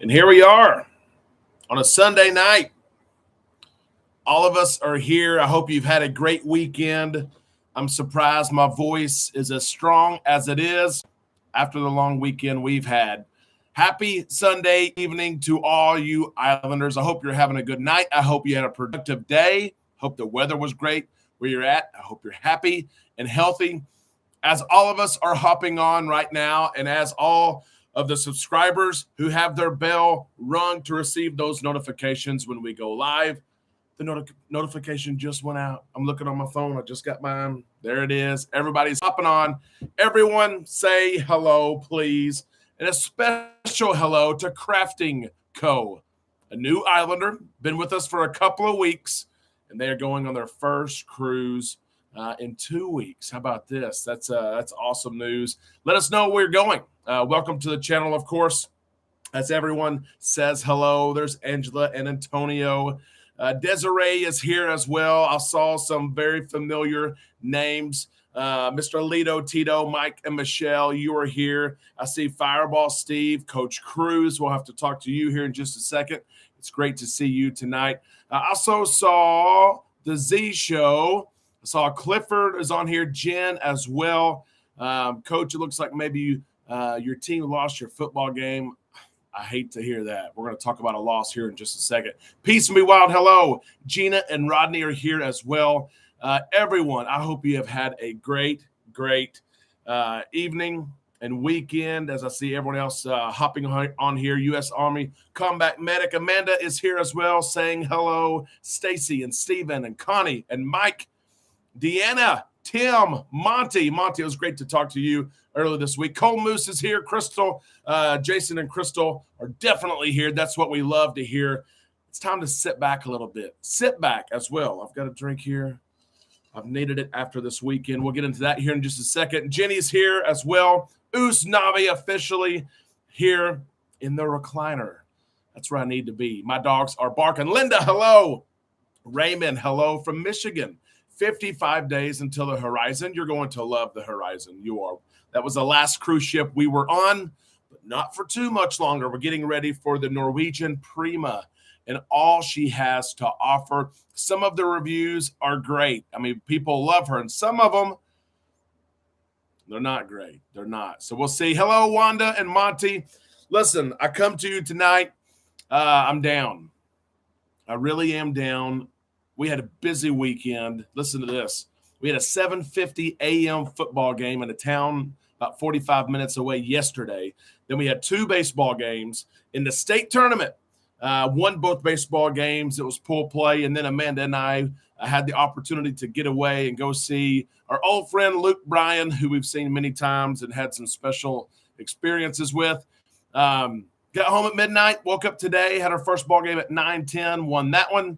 And here we are on a Sunday night. All of us are here. I hope you've had a great weekend. I'm surprised my voice is as strong as it is after the long weekend we've had. Happy Sunday evening to all you Islanders. I hope you're having a good night. I hope you had a productive day. Hope the weather was great where you're at. I hope you're happy and healthy. As all of us are hopping on right now, and as all of the subscribers who have their bell rung to receive those notifications when we go live, the notification just went out. I'm looking on my phone. I just got mine. There it is. Everybody's hopping on. Everyone say hello, please. And a special hello to Crafting Co., a new Islander, been with us for a couple of weeks, and they are going on their first cruise in 2 weeks. How about this? That's awesome news. Let us know where you're going. Welcome to the channel, of course. As everyone says hello, there's Angela and Antonio. Desiree is here as well. I saw some very familiar names. Mr. Alito, Tito, Mike, and Michelle, you are here. I see Fireball Steve, Coach Cruz. We'll have to talk to you here in just a second. It's great to see you tonight. I also saw the Z Show. I saw Clifford is on here, Jen as well. Coach, it looks like maybe your team lost your football game. I hate to hear that. We're going to talk about a loss here in just a second. Peace and be wild. Hello. Gina and Rodney are here as well. Everyone, I hope you have had a great evening and weekend. As I see everyone else hopping on here, U.S. Army Combat Medic Amanda is here as well, saying hello. Stacy and Steven and Connie and Mike, Deanna, Tim, Monty. Monty, it was great to talk to you earlier this week. Cole Moose is here. Crystal, Jason and Crystal are definitely here. That's what we love to hear. It's time to sit back a little bit. Sit back as well. I've got a drink here. I've needed it after this weekend. We'll get into that here in just a second. Jenny's here as well. Oos Navi officially here in the recliner. That's where I need to be. My dogs are barking. Linda, hello. Raymond, hello from Michigan. 55 days until the horizon. You're going to love the horizon. You are. That was the last cruise ship we were on, but not for too much longer. We're getting ready for the Norwegian Prima and all she has to offer. Some of the reviews are great. I mean, people love her, and some of them, they're not great. They're not. So we'll see. Hello, Wanda and Monty. Listen, I come to you tonight. I'm down. I really am down. We had a busy weekend. Listen to this. We had a 7:50 a.m. football game in a town about 45 minutes away yesterday. Then we had 2 baseball games in the state tournament. Won both baseball games. It was pool play. And then Amanda and I had the opportunity to get away and go see our old friend Luke Bryan, who we've seen many times and had some special experiences with. Got home at midnight, woke up today, had our first ball game at 9:10, won that one.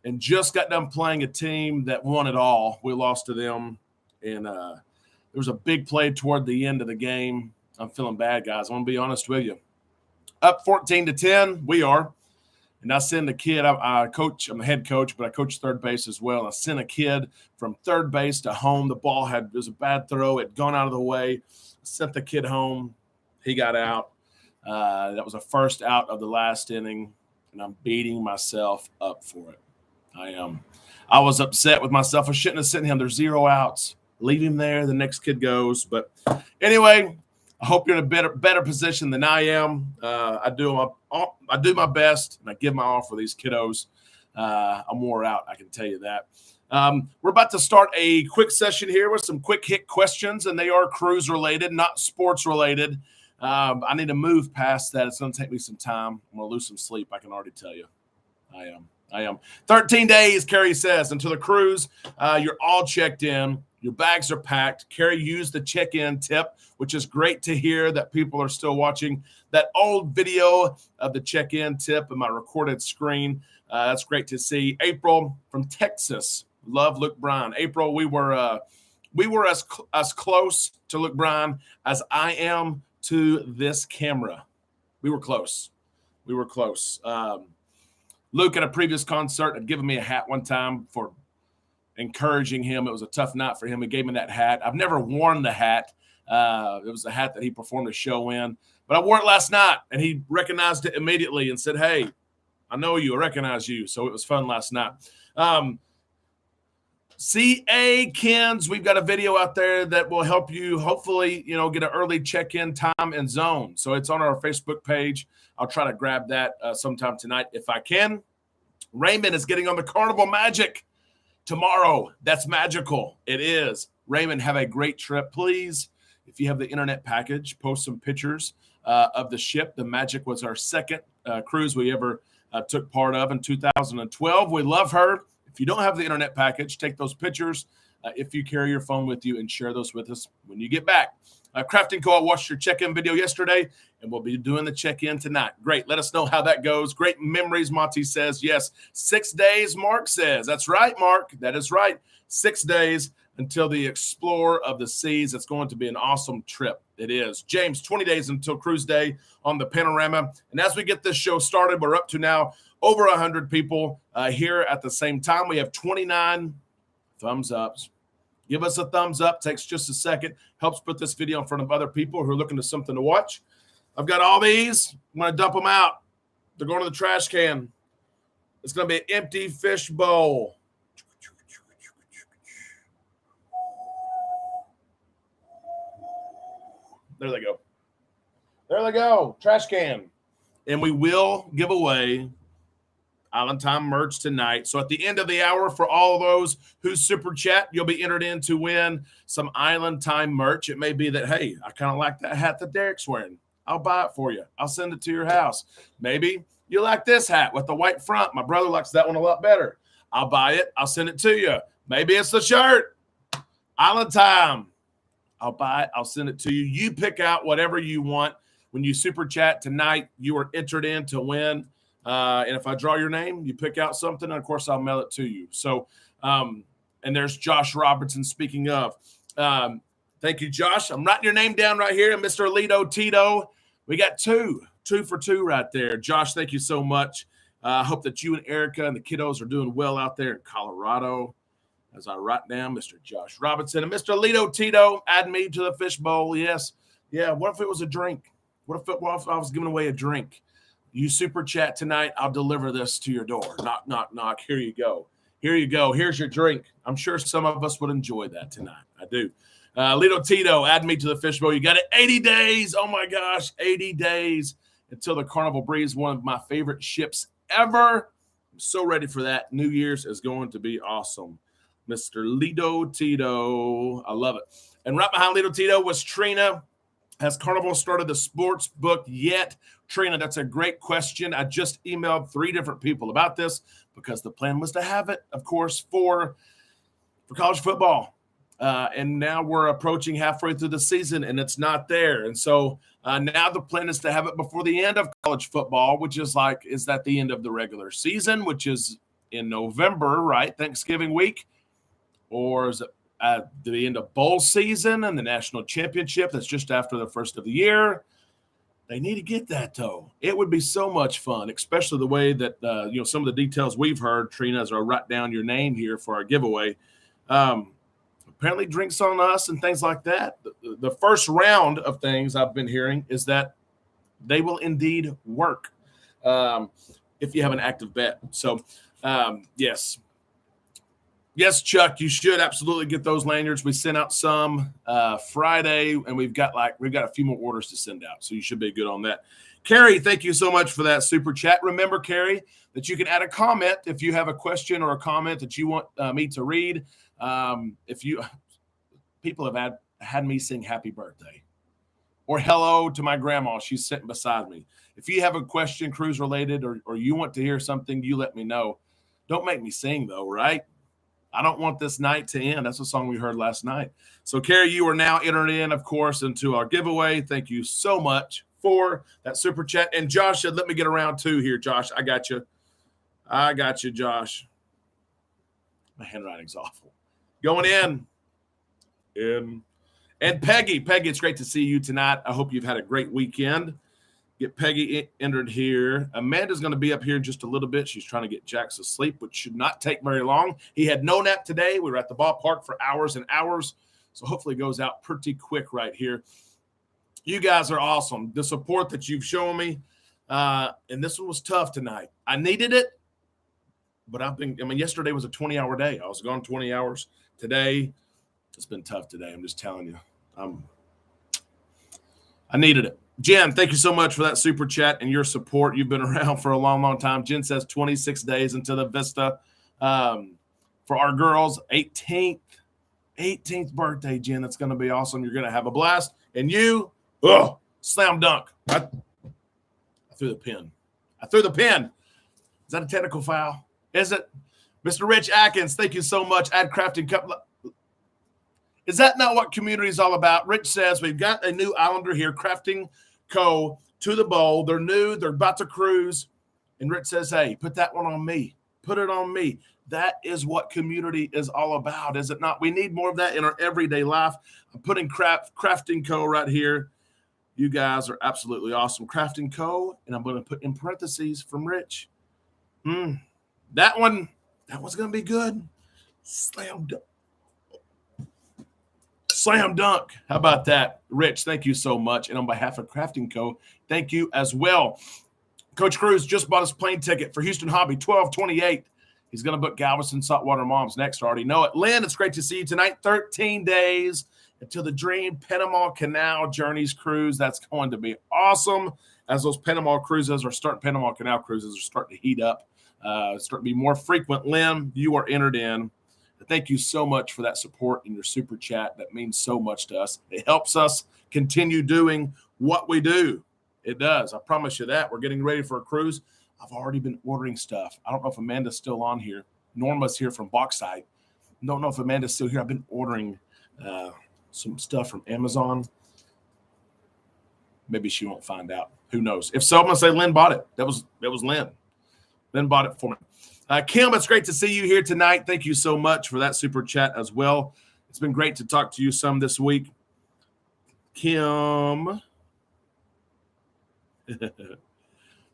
And just got done playing a team that won it all. We lost to them. And there was a big play toward the end of the game. I'm feeling bad, guys. I'm going to be honest with you. Up 14-10, we are. And I send a kid. I coach. I'm a head coach, but I coach third base as well. I sent a kid from third base to home. The ball it was a bad throw. It had gone out of the way. I sent the kid home. He got out. That was a first out of the last inning, and I'm beating myself up for it. I am. I was upset with myself. I shouldn't have sent him. There's 0 outs. Leave him there. The next kid goes. But anyway, I hope you're in a better position than I am. I do my best, and I give my all for these kiddos. I'm wore out, I can tell you that. We're about to start a quick session here with some quick hit questions, and they are cruise related, not sports related. I need to move past that. It's going to take me some time. I'm going to lose some sleep, I can already tell you. I am. 13 days, Carrie says, until the cruise. You're all checked in. Your bags are packed. Carrie used the check-in tip, which is great to hear that people are still watching that old video of the check-in tip in my recorded screen. That's great to see. April from Texas. Love Luke Bryan. April, we were as close to Luke Bryan as I am to this camera. We were close. Luke at a previous concert had given me a hat one time for encouraging him. It was a tough night for him. He gave me that hat. I've never worn the hat. It was a hat that he performed a show in. But I wore it last night, and he recognized it immediately and said, "Hey, I know you. I recognize you." So it was fun last night. CA Kens, we've got a video out there that will help you hopefully, get an early check-in time and zone. So it's on our Facebook page. I'll try to grab that sometime tonight if I can. Raymond is getting on the Carnival Magic tomorrow. That's magical. It is. Raymond, have a great trip. Please, if you have the internet package, post some pictures of the ship. The Magic was our second cruise we ever took part of in 2012. We love her. If you don't have the internet package, take those pictures if you carry your phone with you and share those with us when you get back. Crafting Co. I watched your check-in video yesterday, and we'll be doing the check-in tonight. Great. Let us know how that goes. Great memories, Monty says. Yes, 6 days, Mark says. That's right, Mark. That is right. 6 days until the Explorer of the Seas. It's going to be an awesome trip. It is. James, 20 days until cruise day on the Panorama. And as we get this show started, we're up to now over 100 people here at the same time. We have 29 thumbs ups. Give us a thumbs up. Takes just a second. Helps put this video in front of other people who are looking for something to watch. I've got all these. I'm going to dump them out. They're going to the trash can. It's going to be an empty fish bowl. There they go. There they go. Trash can. And we will give away Island Time merch tonight. So at the end of the hour, for all of those who super chat, you'll be entered in to win some Island Time merch. It may be that, hey, I kind of like that hat that Derek's wearing. I'll buy it for you. I'll send it to your house. Maybe you like this hat with the white front. My brother likes that one a lot better. I'll buy it. I'll send it to you. Maybe it's the shirt. Island Time. I'll buy it. I'll send it to you. You pick out whatever you want. When you super chat tonight, you are entered in to win. And if I draw your name, you pick out something, and of course, I'll mail it to you. So, and there's Josh Robertson. Speaking of, thank you, Josh. I'm writing your name down right here. Mr. Alito Tito. We got two for two right there. Josh, thank you so much. I hope that you and Erica and the kiddos are doing well out there in Colorado. As I write down Mr. Josh Robinson and Mr. Alito Tito, add me to the fishbowl. Yes. Yeah. What if it was a drink? What if I was giving away a drink? You super chat tonight, I'll deliver this to your door. Knock, knock, knock. Here you go. Here you go. Here's your drink. I'm sure some of us would enjoy that tonight. I do. Lito Tito, add me to the fishbowl. You got it. 80 days. Oh, my gosh. 80 days until the Carnival Breeze, one of my favorite ships ever. I'm so ready for that. New Year's is going to be awesome. Mr. Lito Tito. I love it. And right behind Lito Tito was Trina. Has Carnival started the sports book yet? Trina, that's a great question. I just emailed 3 different people about this because the plan was to have it, of course, for college football. And now we're approaching halfway through the season, and it's not there. And so now the plan is to have it before the end of college football, which is that the end of the regular season, which is in November, right? Thanksgiving week? Or is it at the end of bowl season and the national championship that's just after the first of the year? They need to get that, though. It would be so much fun, especially the way that, some of the details we've heard, Trina, as I write down your name here for our giveaway. Apparently drinks on us and things like that. The first round of things I've been hearing is that they will indeed work if you have an active bet. So, yes. Yes, Chuck, you should absolutely get those lanyards. We sent out some Friday, and we've got a few more orders to send out, so you should be good on that. Carrie, thank you so much for that super chat. Remember, Carrie, that you can add a comment if you have a question or a comment that you want me to read. People have had me sing happy birthday or hello to my grandma. She's sitting beside me. If you have a question, cruise related, or you want to hear something, you let me know. Don't make me sing, though, right? I don't want this night to end. That's a song we heard last night. So, Carrie, you are now entered in, of course, into our giveaway. Thank you so much for that super chat. And Josh said, let me get around 2 here, Josh. I got you, Josh. My handwriting's awful. Going in. And Peggy, it's great to see you tonight. I hope you've had a great weekend. Get Peggy entered here. Amanda's going to be up here in just a little bit. She's trying to get Jax asleep, which should not take very long. He had no nap today. We were at the ballpark for hours and hours. So hopefully it goes out pretty quick right here. You guys are awesome. The support that you've shown me. And this one was tough tonight. I needed it, but yesterday was a 20-hour day. I was gone 20 hours. Today, it's been tough today. I'm just telling you. I needed it. Jen, thank you so much for that super chat and your support. You've been around for a long, long time. Jen says 26 days into the Vista. For our girls, 18th birthday, Jen. That's going to be awesome. You're going to have a blast. And you, slam dunk. I threw the pin. Is that a technical foul? Is it? Mr. Rich Atkins, thank you so much. Add Crafting Cup. Is that not what community is all about? Rich says, we've got a new Islander here, Crafting Co. to the bowl. They're new. They're about to cruise. And Rich says, hey, put that one on me. Put it on me. That is what community is all about, is it not? We need more of that in our everyday life. I'm putting Crafting Co. right here. You guys are absolutely awesome. Crafting Co. And I'm going to put in parentheses from Rich. That one's going to be good. Slam dunk. How about that? Rich, thank you so much. And on behalf of Crafting Co., thank you as well. Coach Cruz just bought his plane ticket for Houston Hobby, 12/28. He's going to book Galveston Saltwater Moms next. I already know it. Lynn, it's great to see you tonight. 13 days until the Dream Panama Canal Journeys cruise. That's going to be awesome as those Panama Canal cruises are starting to heat up, starting to be more frequent. Lynn, you are entered in. Thank you so much for that support in your super chat. That means so much to us. It helps us continue doing what we do. It does. I promise you that. We're getting ready for a cruise. I've already been ordering stuff. I don't know if Amanda's still on here. Norma's here from Bauxite. Don't know if Amanda's still here. I've been ordering some stuff from Amazon. Maybe she won't find out. Who knows? If so, I'm going to say Lynn bought it. That was Lynn. Lynn bought it for me. Kim, it's great to see you here tonight. Thank you so much for that super chat as well. It's been great to talk to you some this week. Kim.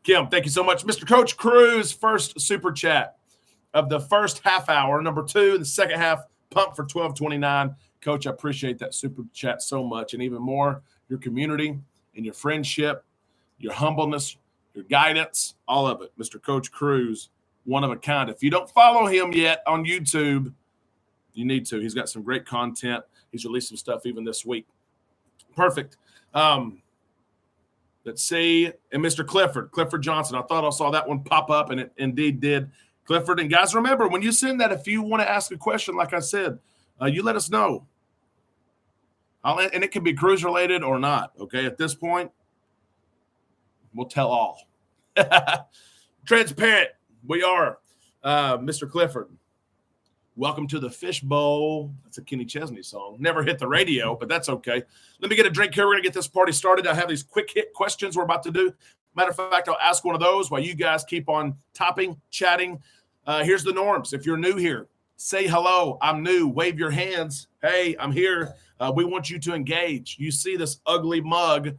Kim, thank you so much. Mr. Coach Cruz, first super chat of the first half hour. Number 2, the second half, pump for 12/29. Coach, I appreciate that super chat so much. And even more, your community and your friendship, your humbleness, your guidance, all of it. Mr. Coach Cruz, one of a kind. If you don't follow him yet on YouTube, you need to. He's got some great content. He's released some stuff even this week. Perfect. Let's see. And Mr. Clifford Johnson. I thought I saw that one pop up, and it indeed did. Clifford. And guys, remember, when you send that, if you want to ask a question, like I said, you let us know. And it can be cruise related or not. Okay. At this point, we'll tell all. Transparent. We are. Mr. Clifford. Welcome to the Fish Bowl. That's a Kenny Chesney song. Never hit the radio, but that's okay. Let me get a drink here. We're going to get this party started. I have these quick hit questions we're about to do. Matter of fact, I'll ask one of those while you guys keep on topping, chatting. Here's the norms. If you're new here, say hello. I'm new. Wave your hands. Hey, I'm here. We want you to engage. You see this ugly mug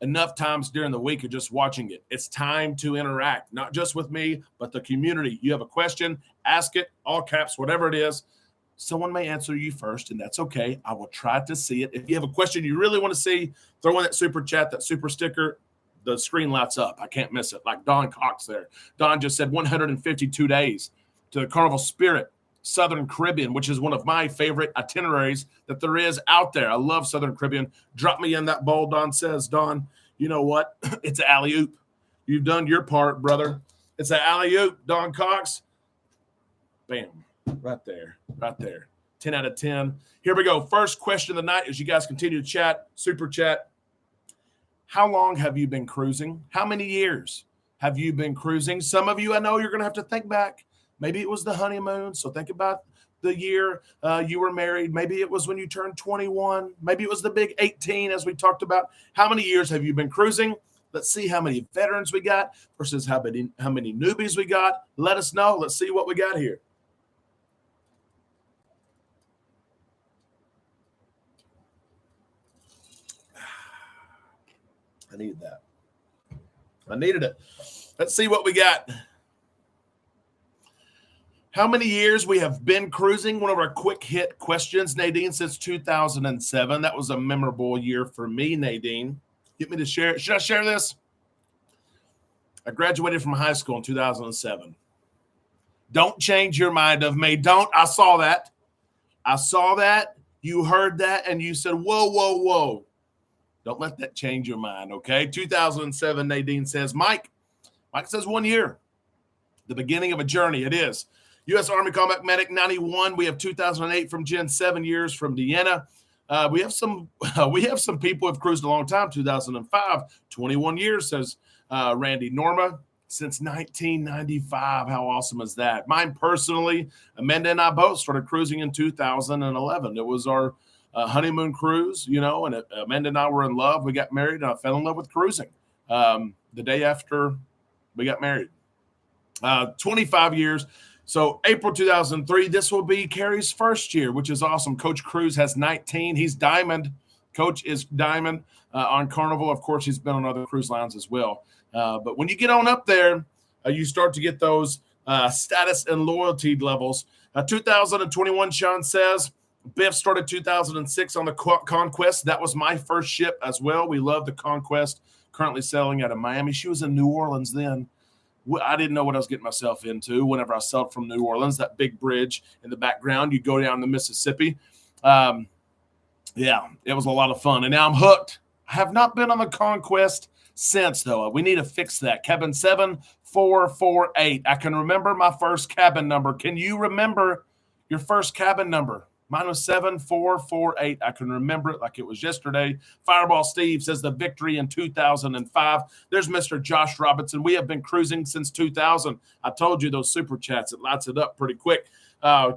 enough times during the week of just watching it. It's time to interact, not just with me, but the community. You have a question, ask it, all caps, whatever it is. Someone may answer you first, and that's okay. I will try to see it. If you have a question you really want to see, throw in that super chat, that super sticker. The screen lights up. I can't miss it. Like Don Cox there. Don just said 152 days to the Carnival Spirit, Southern Caribbean, which is one of my favorite itineraries that there is out there. I love Southern Caribbean. Drop me in that bowl, Don says. Don, you know what? It's an alley-oop. You've done your part, brother. It's an alley-oop, Don Cox. Bam. Right there. 10 out of 10. Here we go. First question of the night as you guys continue to chat, super chat. How long have you been cruising? How many years have you been cruising? Some of you, I know you're going to have to think back. Maybe it was the honeymoon, so think about the year you were married. Maybe it was when you turned 21. Maybe it was the big 18, as we talked about. How many years have you been cruising? Let's see how many veterans we got versus how many newbies we got. Let us know. Let's see what we got here. I needed that. I needed it. Let's see what we got. How many years we have been cruising? One of our quick hit questions, Nadine, since 2007. That was a memorable year for me, Nadine. Get me to share it. Should I share this? I graduated from high school in 2007. Don't change your mind of me. Don't. I saw that. You heard that, and you said, whoa, whoa, whoa. Don't let that change your mind, okay? 2007, Nadine says, Mike says 1 year. The beginning of a journey. It is. U.S. Army Combat Medic 91. We have 2008 from Jen, 7 years from Deanna. We have some people who have cruised a long time. 2005, 21 years, says Randy. Norma, since 1995. How awesome is that? Mine personally, Amanda and I both started cruising in 2011. It was our honeymoon cruise, and Amanda and I were in love. We got married, and I fell in love with cruising the day after we got married. 25 years. So April 2003, this will be Carrie's first year, which is awesome. Coach Cruz has 19. He's Diamond. Coach is Diamond on Carnival. Of course, he's been on other cruise lines as well. But when you get on up there, you start to get those status and loyalty levels. 2021, Sean says, Biff started 2006 on the Conquest. That was my first ship as well. We love the Conquest, currently sailing out of Miami. She was in New Orleans then. I didn't know what I was getting myself into whenever I sailed from New Orleans, that big bridge in the background. You go down the Mississippi. Yeah, it was a lot of fun. And now I'm hooked. I have not been on the Conquest since, though. We need to fix that. Cabin 7448. I can remember my first cabin number. Can you remember your first cabin number? Mine was 7448. I can remember it like it was yesterday. Fireball Steve says the victory in 2005. There's Mr. Josh Robinson. We have been cruising since 2000. I told you those super chats. It lights it up pretty quick.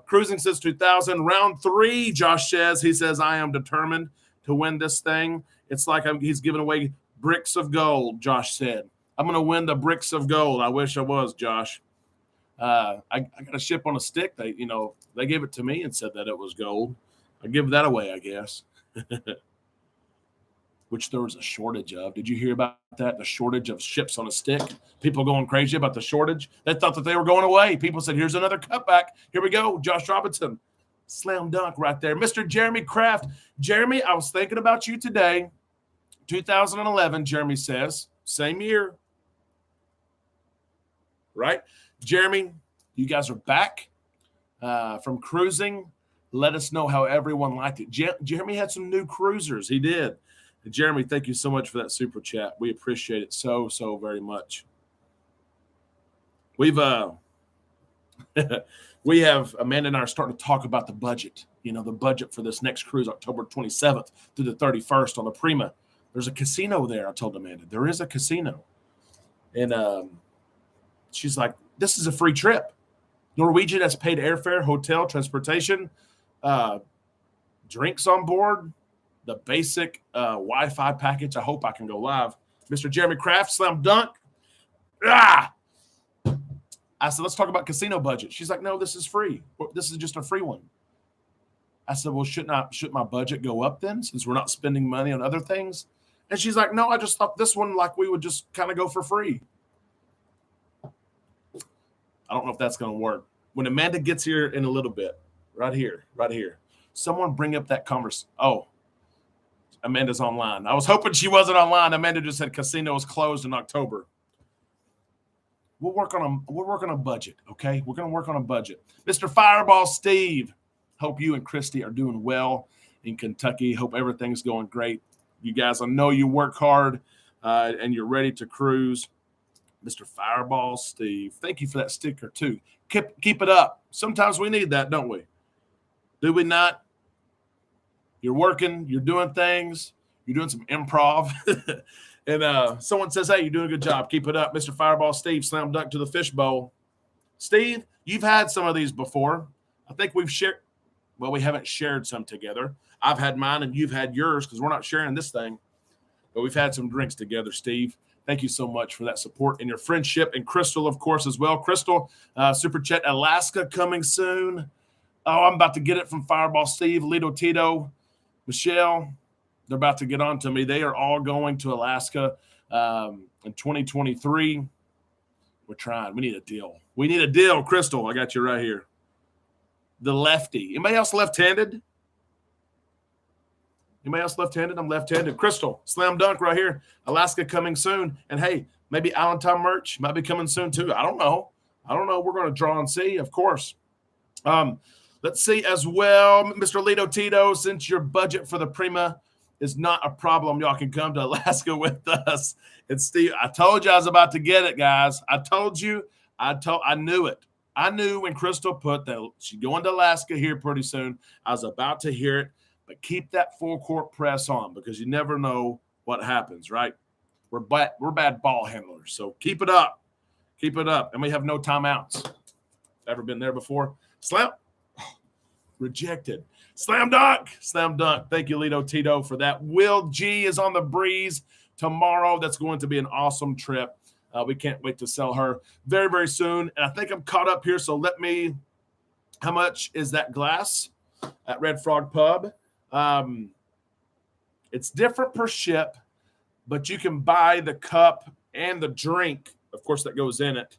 Cruising since 2000. Round 3, Josh says. He says, I am determined to win this thing. It's like he's giving away bricks of gold, Josh said. I'm going to win the bricks of gold. I wish I was, Josh. I got a ship on a stick. They gave it to me and said that it was gold. I give that away, I guess. Which there was a shortage of. Did you hear about that? The shortage of ships on a stick. People going crazy about the shortage. They thought that they were going away. People said, here's another cutback. Here we go. Josh Robinson. Slam dunk right there. Mr. Jeremy Kraft. Jeremy, I was thinking about you today. 2011, Jeremy says. Same year. Right? Jeremy, you guys are back from cruising. Let us know how everyone liked it. Jeremy had some new cruisers. He did. And Jeremy, thank you so much for that super chat. We appreciate it so, so very much. We have Amanda and I are starting to talk about the budget. The budget for this next cruise, October 27th through the 31st on the Prima. There's a casino there. I told Amanda there is a casino, and she's like, this is a free trip. Norwegian has paid airfare, hotel, transportation, drinks on board, the basic Wi-Fi package. I hope I can go live. Mr. Jeremy Kraft, slam dunk. I said, let's talk about casino budget. She's like, no, this is free. This is just a free one. I said, well, shouldn't my budget go up then since we're not spending money on other things? And she's like, no, I just thought this one, like we would just kind of go for free. I don't know if that's going to work. When Amanda gets here in a little bit, right here, someone bring up that conversation. Oh, Amanda's online. I was hoping she wasn't online. Amanda just said casino is closed in October. We'll work on a budget, okay? We're going to work on a budget. Mr. Fireball Steve, hope you and Christy are doing well in Kentucky. Hope everything's going great. You guys, I know you work hard and you're ready to cruise. Mr. Fireball Steve, thank you for that sticker too. Keep it up. Sometimes we need that, don't we? Do we not? You're working, you're doing things, you're doing some improv. And someone says, hey, you're doing a good job. Keep it up. Mr. Fireball Steve, slam dunk to the fishbowl. Steve, you've had some of these before. I think we've shared. Well, we haven't shared some together. I've had mine and you've had yours because we're not sharing this thing. But we've had some drinks together, Steve. Thank you so much for that support and your friendship. And Crystal, of course, as well. Crystal, Super Chat, Alaska coming soon. Oh, I'm about to get it from Fireball Steve, Lito Tito, Michelle. They're about to get on to me. They are all going to Alaska in 2023. We're trying. We need a deal. We need a deal. Crystal, I got you right here. The lefty. Anybody else left-handed? Anybody else left-handed? I'm left-handed. Crystal, slam dunk right here. Alaska coming soon. And hey, maybe Allentown merch might be coming soon too. I don't know. We're going to draw and see, of course. Let's see as well, Mr. Lito Tito, since your budget for the Prima is not a problem, y'all can come to Alaska with us. And Steve, I told you I was about to get it, guys. I told you. I knew it. I knew when Crystal put that she's going to Alaska here pretty soon. I was about to hear it. But keep that full court press on because you never know what happens, right? We're bad ball handlers, so keep it up. Keep it up. And we have no timeouts. Ever been there before? Slam. Rejected. Slam dunk. Slam dunk. Thank you, Lito Tito, for that. Will G is on the breeze tomorrow. That's going to be an awesome trip. We can't wait to sell her very, very soon. And I think I'm caught up here, so how much is that glass at Red Frog Pub? It's different per ship, but you can buy the cup and the drink, of course, that goes in it.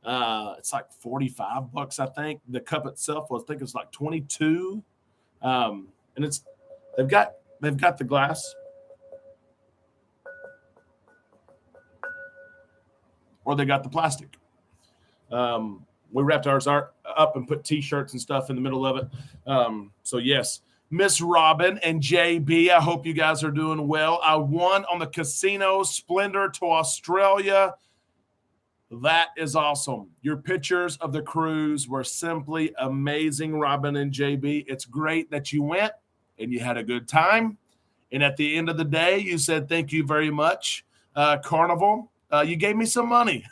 It's like $45, I think. The cup itself, I think it's like 22. And they've got the glass, or they got the plastic. We wrapped ours up and put T-shirts and stuff in the middle of it. So yes. Miss Robin and JB, I hope you guys are doing well. I won on the Casino Splendor to Australia. That is awesome. Your pictures of the cruise were simply amazing, Robin and JB. It's great that you went and you had a good time. And at the end of the day, you said, thank you very much, Carnival. You gave me some money.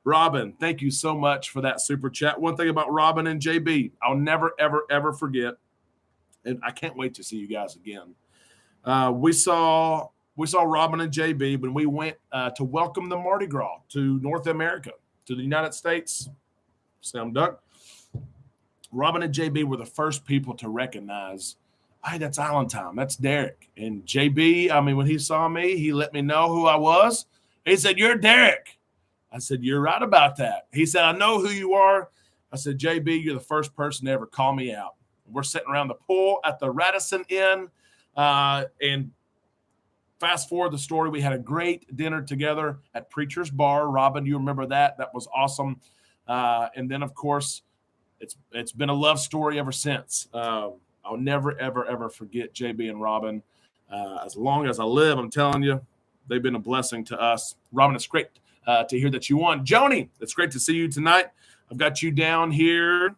Robin, thank you so much for that super chat. One thing about Robin and JB, I'll never, ever, ever forget. And I can't wait to see you guys again. We saw Robin and JB when we went to welcome the Mardi Gras to North America, to the United States. Slam dunk. Robin and JB were the first people to recognize, hey, that's Allentown. That's Derek. And JB, when he saw me, he let me know who I was. He said, you're Derek. I said, you're right about that. He said, I know who you are. I said, JB, you're the first person to ever call me out. We're sitting around the pool at the Radisson Inn. And fast forward the story, we had a great dinner together at Preacher's Bar. Robin, you remember that? That was awesome. And then, of course, it's been a love story ever since. I'll never, ever, ever forget JB and Robin. As long as I live, I'm telling you, they've been a blessing to us. Robin, it's great to hear that you won. Joni, it's great to see you tonight. I've got you down here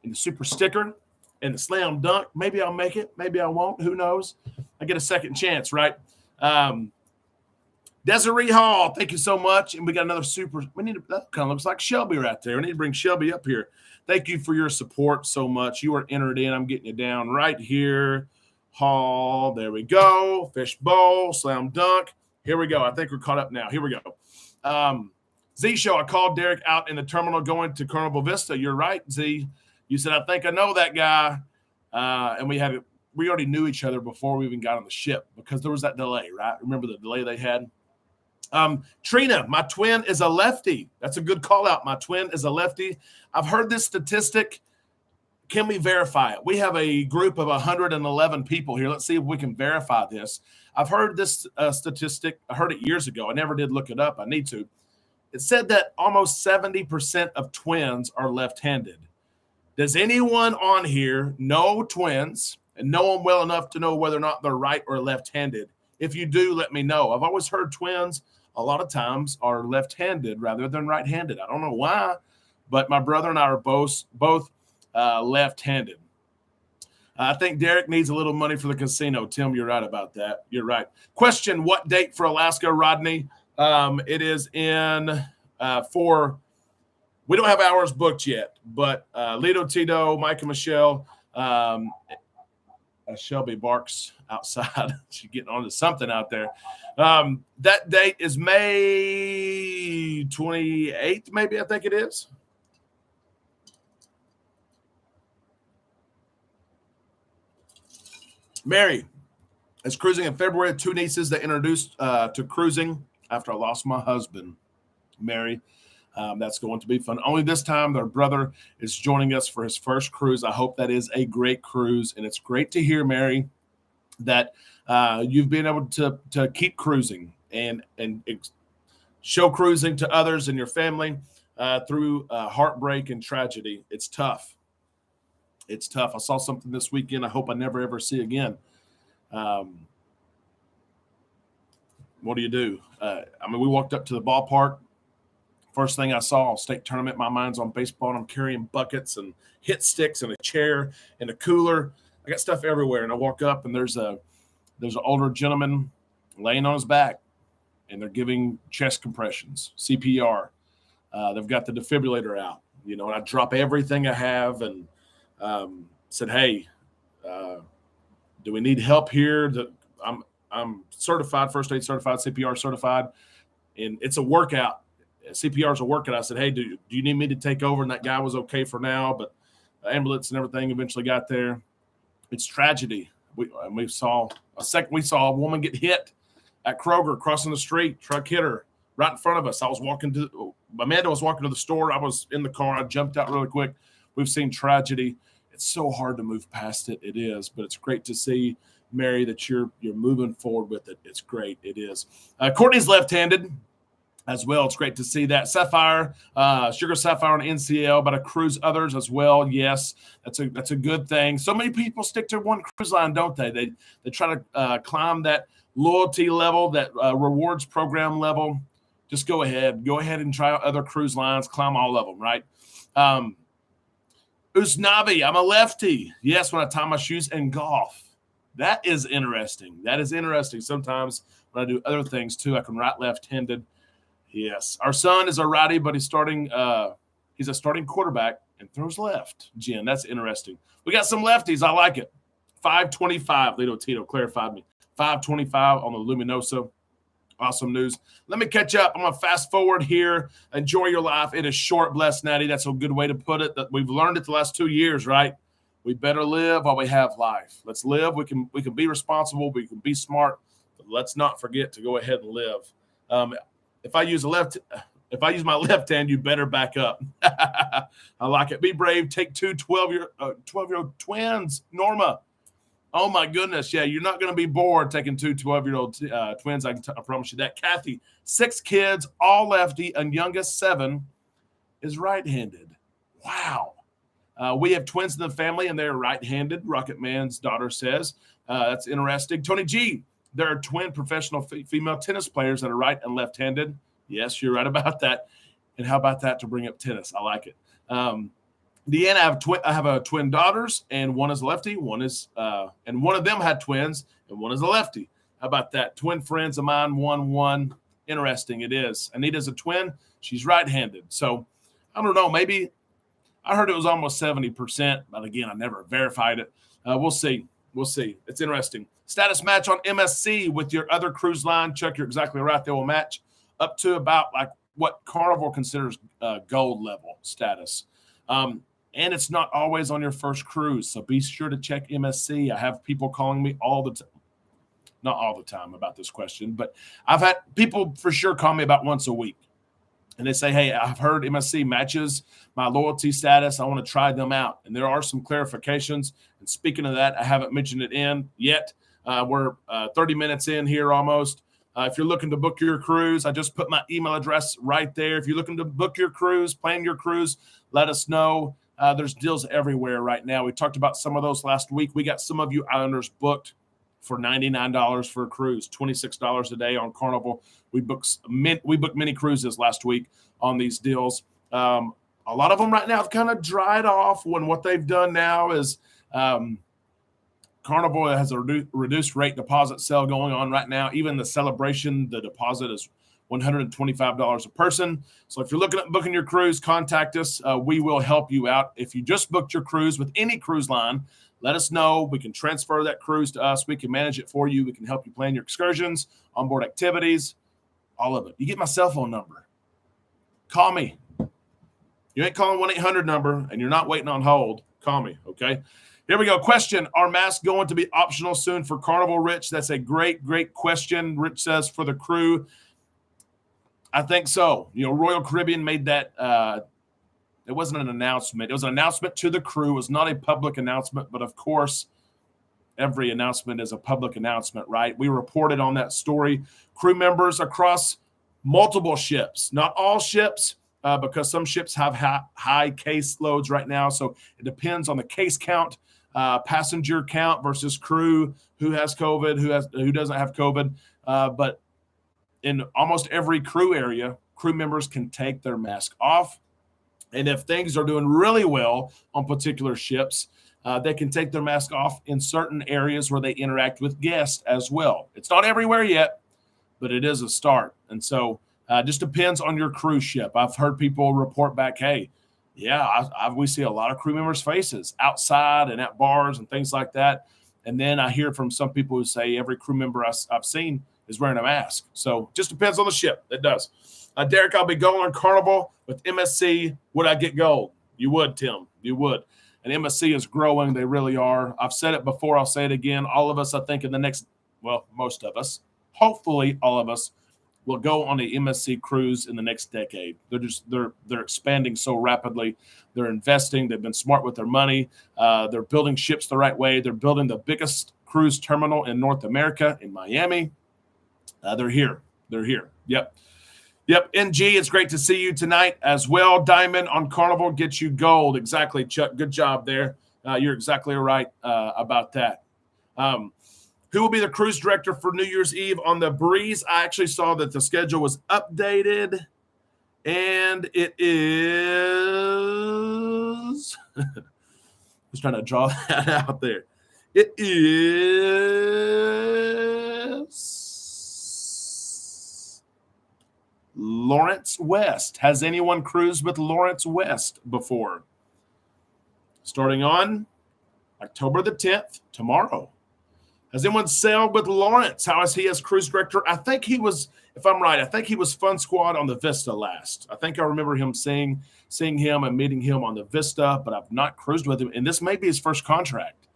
in the super sticker and the slam dunk. Maybe I'll make it. Maybe I won't. Who knows? I get a second chance, right? Desiree Hall, thank you so much. And we got another super. That kind of looks like Shelby right there. We need to bring Shelby up here. Thank you for your support so much. You are entered in. I'm getting you down right here. Hall. There we go. Fish bowl, slam dunk. Here we go. I think we're caught up now. Here we go. Z Show, I called Derek out in the terminal going to Carnival Vista. You're right, Z. You said, I think I know that guy. And we already knew each other before we even got on the ship because there was that delay, right? Remember the delay they had? Trina, my twin is a lefty. That's a good call out. My twin is a lefty. I've heard this statistic. Can we verify it? We have a group of 111 people here. Let's see if we can verify this. I've heard this statistic. I heard it years ago. I never did look it up. I need to. It said that almost 70% of twins are left-handed. Does anyone on here know twins and know them well enough to know whether or not they're right or left-handed? If you do, let me know. I've always heard twins a lot of times are left-handed rather than right-handed. I don't know why, but my brother and I are both left-handed. I think Derek needs a little money for the casino. Tim, you're right about that. You're right. Question, what date for Alaska, Rodney? It is in we don't have hours booked yet, but Lito Tito, Mike and Michelle, Shelby barks outside. She's getting on to something out there. That date is May 28th, maybe, I think it is. Mary is cruising in February. Two nieces that introduced to cruising after I lost my husband. Mary. That's going to be fun. Only this time, their brother is joining us for his first cruise. I hope that is a great cruise, and it's great to hear, Mary, that you've been able to keep cruising and show cruising to others in your family through heartbreak and tragedy. It's tough. It's tough. I saw something this weekend I hope I never, ever see again. What do you do? We walked up to the ballpark. First thing I saw, state tournament, my mind's on baseball, and I'm carrying buckets and hit sticks and a chair and a cooler. I got stuff everywhere, and I walk up, and there's an older gentleman laying on his back, and they're giving chest compressions, CPR. They've got the defibrillator out, and I drop everything I have and said, hey, do we need help here? I'm certified, first aid certified, CPR certified, and it's a workout. CPR is a workout. I said, hey, do you need me to take over? And that guy was okay for now, but the ambulance and everything eventually got there. It's tragedy. We saw a woman get hit at Kroger crossing the street. Truck hit her right in front of us. Amanda was walking to the store. I was in the car. I jumped out really quick. We've seen tragedy. It's so hard to move past it. It is, but it's great to see, Mary, that you're moving forward with it. It's great. It is. Courtney's left-handed as well. It's great to see that. Sapphire, Sugar Sapphire on NCL, but I cruise others as well. Yes, that's a good thing. So many people stick to one cruise line, don't they? They try to climb that loyalty level, that rewards program level. Just go ahead and try out other cruise lines, climb all of them, right? Usnavi, I'm a lefty. Yes, when I tie my shoes and golf. That is interesting. Sometimes when I do other things too, I can right left-handed. Yes. Our son is a righty, but he's a starting quarterback and throws left. Jen, that's interesting. We got some lefties. I like it. 525, Lito Tito clarified me. 525 on the Luminosa. Awesome news. Let me catch up. I'm going to fast forward here. Enjoy your life. It is short, blessed, natty. That's a good way to put it. That we've learned it the last 2 years, right? We better live while we have life. Let's live. We can be responsible. We can be smart. But let's not forget to go ahead and live. If I use my left hand, you better back up. I like it. Be brave. Take two 12-year-old twins. Norma. Oh, my goodness. Yeah, you're not going to be bored taking two 12-year-old twins. I promise you that. Kathy, 6 kids, all lefty, and youngest 7 is right-handed. Wow. We have twins in the family, and they're right-handed, Rocket Man's daughter says. That's interesting. Tony G, there are twin professional female tennis players that are right and left-handed. Yes, you're right about that. And how about that to bring up tennis? I like it. Deanna, I have twin daughters, and one is lefty. And one of them had twins, and one is a lefty. How about that? Twin friends of mine, 1-1. Interesting, it is. Anita's a twin. She's right-handed. So I don't know. Maybe I heard it was almost 70%, but again, I never verified it. We'll see. It's interesting. Status match on MSC with your other cruise line. Chuck, you're exactly right. They will match up to about like what Carnival considers gold level status. And it's not always on your first cruise, so be sure to check MSC. I have people calling me all the time. Not all the time about this question, but I've had people for sure call me about once a week. And they say, hey, I've heard MSC matches my loyalty status. I want to try them out. And there are some clarifications. And speaking of that, I haven't mentioned it in yet. We're 30 minutes in here almost. If you're looking to book your cruise, I just put my email address right there. If you're looking to book your cruise, plan your cruise, let us know. There's deals everywhere right now. We talked about some of those last week. We got some of you Islanders booked for $99 for a cruise, $26 a day on Carnival. We booked many cruises last week on these deals. A lot of them right now have kind of dried off when what they've done now is Carnival has a reduced rate deposit sale going on right now. Even the Celebration, the deposit is $125 a person. So if you're looking at booking your cruise, contact us. We will help you out. If you just booked your cruise with any cruise line, let us know. We can transfer that cruise to us. We can manage it for you. We can help you plan your excursions, onboard activities, all of it. You get my cell phone number. Call me. You ain't calling 1-800 number and you're not waiting on hold. Call me, okay? Here we go. Question, are masks going to be optional soon for Carnival, Rich? That's a great, great question. Rich says for the crew. I think so. Royal Caribbean made that. It wasn't an announcement. It was an announcement to the crew. It was not a public announcement, but of course, every announcement is a public announcement, right? We reported on that story. Crew members across multiple ships, not all ships, because some ships have high case loads right now. So it depends on the case count, passenger count versus crew, who has COVID, who doesn't have COVID. But in almost every crew area, crew members can take their mask off. And if things are doing really well on particular ships, they can take their mask off in certain areas where they interact with guests as well. It's not everywhere yet, but it is a start. And so it just depends on your cruise ship. I've heard people report back, hey, yeah, we see a lot of crew members' faces outside and at bars and things like that. And then I hear from some people who say every crew member I've seen is wearing a mask. So it just depends on the ship. It does. Derek, I'll be going on Carnival with MSC. Would I get gold? You would, Tim. You would. And MSC is growing. They really are. I've said it before. I'll say it again. All of us, I think, most of us, hopefully all of us, will go on a MSC cruise in the next decade. They're expanding so rapidly. They're investing. They've been smart with their money. They're building ships the right way. They're building the biggest cruise terminal in North America in Miami. They're here. Yep, NG, it's great to see you tonight as well. Diamond on Carnival gets you gold. Exactly, Chuck. Good job there. You're exactly right about that. Who will be the cruise director for New Year's Eve on the Breeze? I actually saw that the schedule was updated, and it is – I was trying to draw that out there. It is – Lawrence West. Has anyone cruised with Lawrence West before? Starting on October the 10th, tomorrow. Has anyone sailed with Lawrence? How is he as cruise director? I think he was, if I'm right, I think he was Fun Squad on the Vista last. I think I remember him seeing him and meeting him on the Vista, but I've not cruised with him. And this may be his first contract.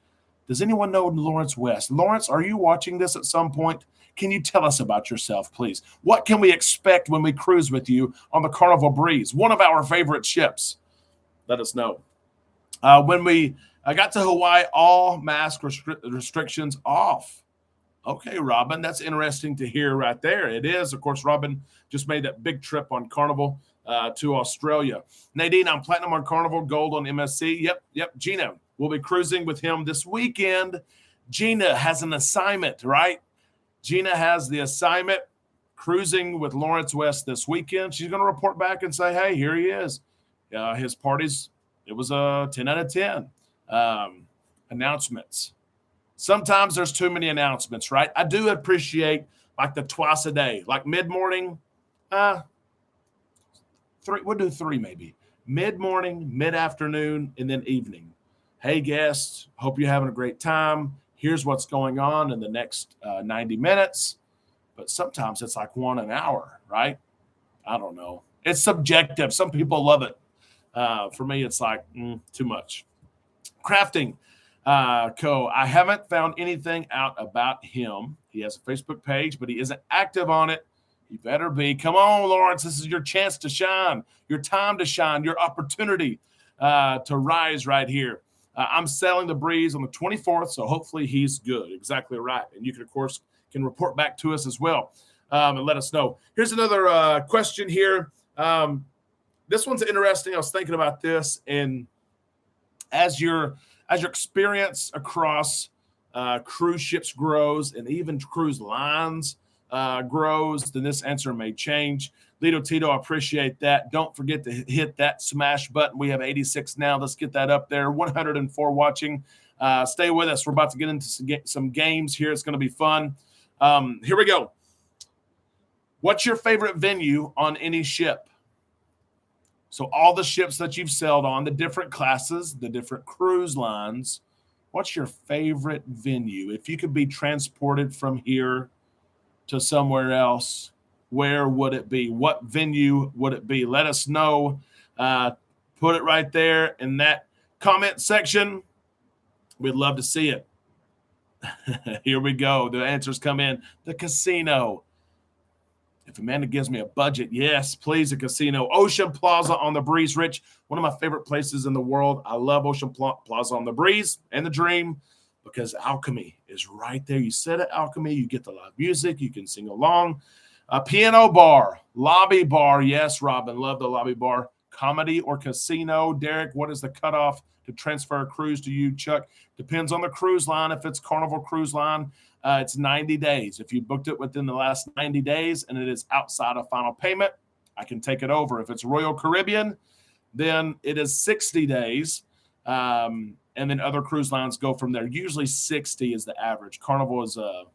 Does anyone know Lawrence West? Lawrence, are you watching this at some point? Can you tell us about yourself, please? What can we expect when we cruise with you on the Carnival Breeze, one of our favorite ships? Let us know. When we got to Hawaii, all mask restrictions off. Okay, Robin, that's interesting to hear right there. It is. Of course, Robin just made that big trip on Carnival to Australia. Nadine, I'm platinum on Carnival, gold on MSC. Yep. Gina, we'll be cruising with him this weekend. Gina has an assignment, right? Gina has the assignment, cruising with Lawrence West this weekend. She's going to report back and say, hey, here he is. His parties, it was a 10 out of 10. Announcements. Sometimes there's too many announcements, right? I do appreciate like the twice a day, like mid-morning, three. We'll do three maybe. Mid-morning, mid-afternoon, and then evening. Hey, guests, hope you're having a great time. Here's what's going on in the next 90 minutes. But sometimes it's like one an hour, right? I don't know. It's subjective. Some people love it. For me, it's like too much. Crafting Co. I haven't found anything out about him. He has a Facebook page, but he isn't active on it. He better be. Come on, Lawrence. This is your chance to shine, your time to shine, your opportunity to rise right here. I'm sailing the Breeze on the 24th, so hopefully he's good. Exactly right. And you can, of course, report back to us as well and let us know. Here's another question here. This one's interesting. I was thinking about this, and as your experience across cruise ships grows and even cruise lines grows, then this answer may change. Lito Tito, I appreciate that. Don't forget to hit that smash button. We have 86 now. Let's get that up there. 104 watching. Stay with us. We're about to get into some games here. It's going to be fun. Here we go. What's your favorite venue on any ship? So all the ships that you've sailed on, the different classes, the different cruise lines, what's your favorite venue? If you could be transported from here to somewhere else, where would it be? What venue would it be? Let us know. Put it right there in that comment section. We'd love to see it. Here we go. The answers come in. The casino. If Amanda gives me a budget, yes, please, a casino. Ocean Plaza on the Breeze, Rich, one of my favorite places in the world. I love Ocean Plaza on the Breeze and the Dream because Alchemy is right there. You sit at Alchemy, you get the live music, you can sing along. A piano bar, lobby bar. Yes, Robin, love the lobby bar. Comedy or casino. Derek, what is the cutoff to transfer a cruise to you? Chuck, depends on the cruise line. If it's Carnival Cruise Line, it's 90 days. If you booked it within the last 90 days and it is outside of final payment, I can take it over. If it's Royal Caribbean, then it is 60 days. And then other cruise lines go from there. Usually 60 is the average. Carnival is a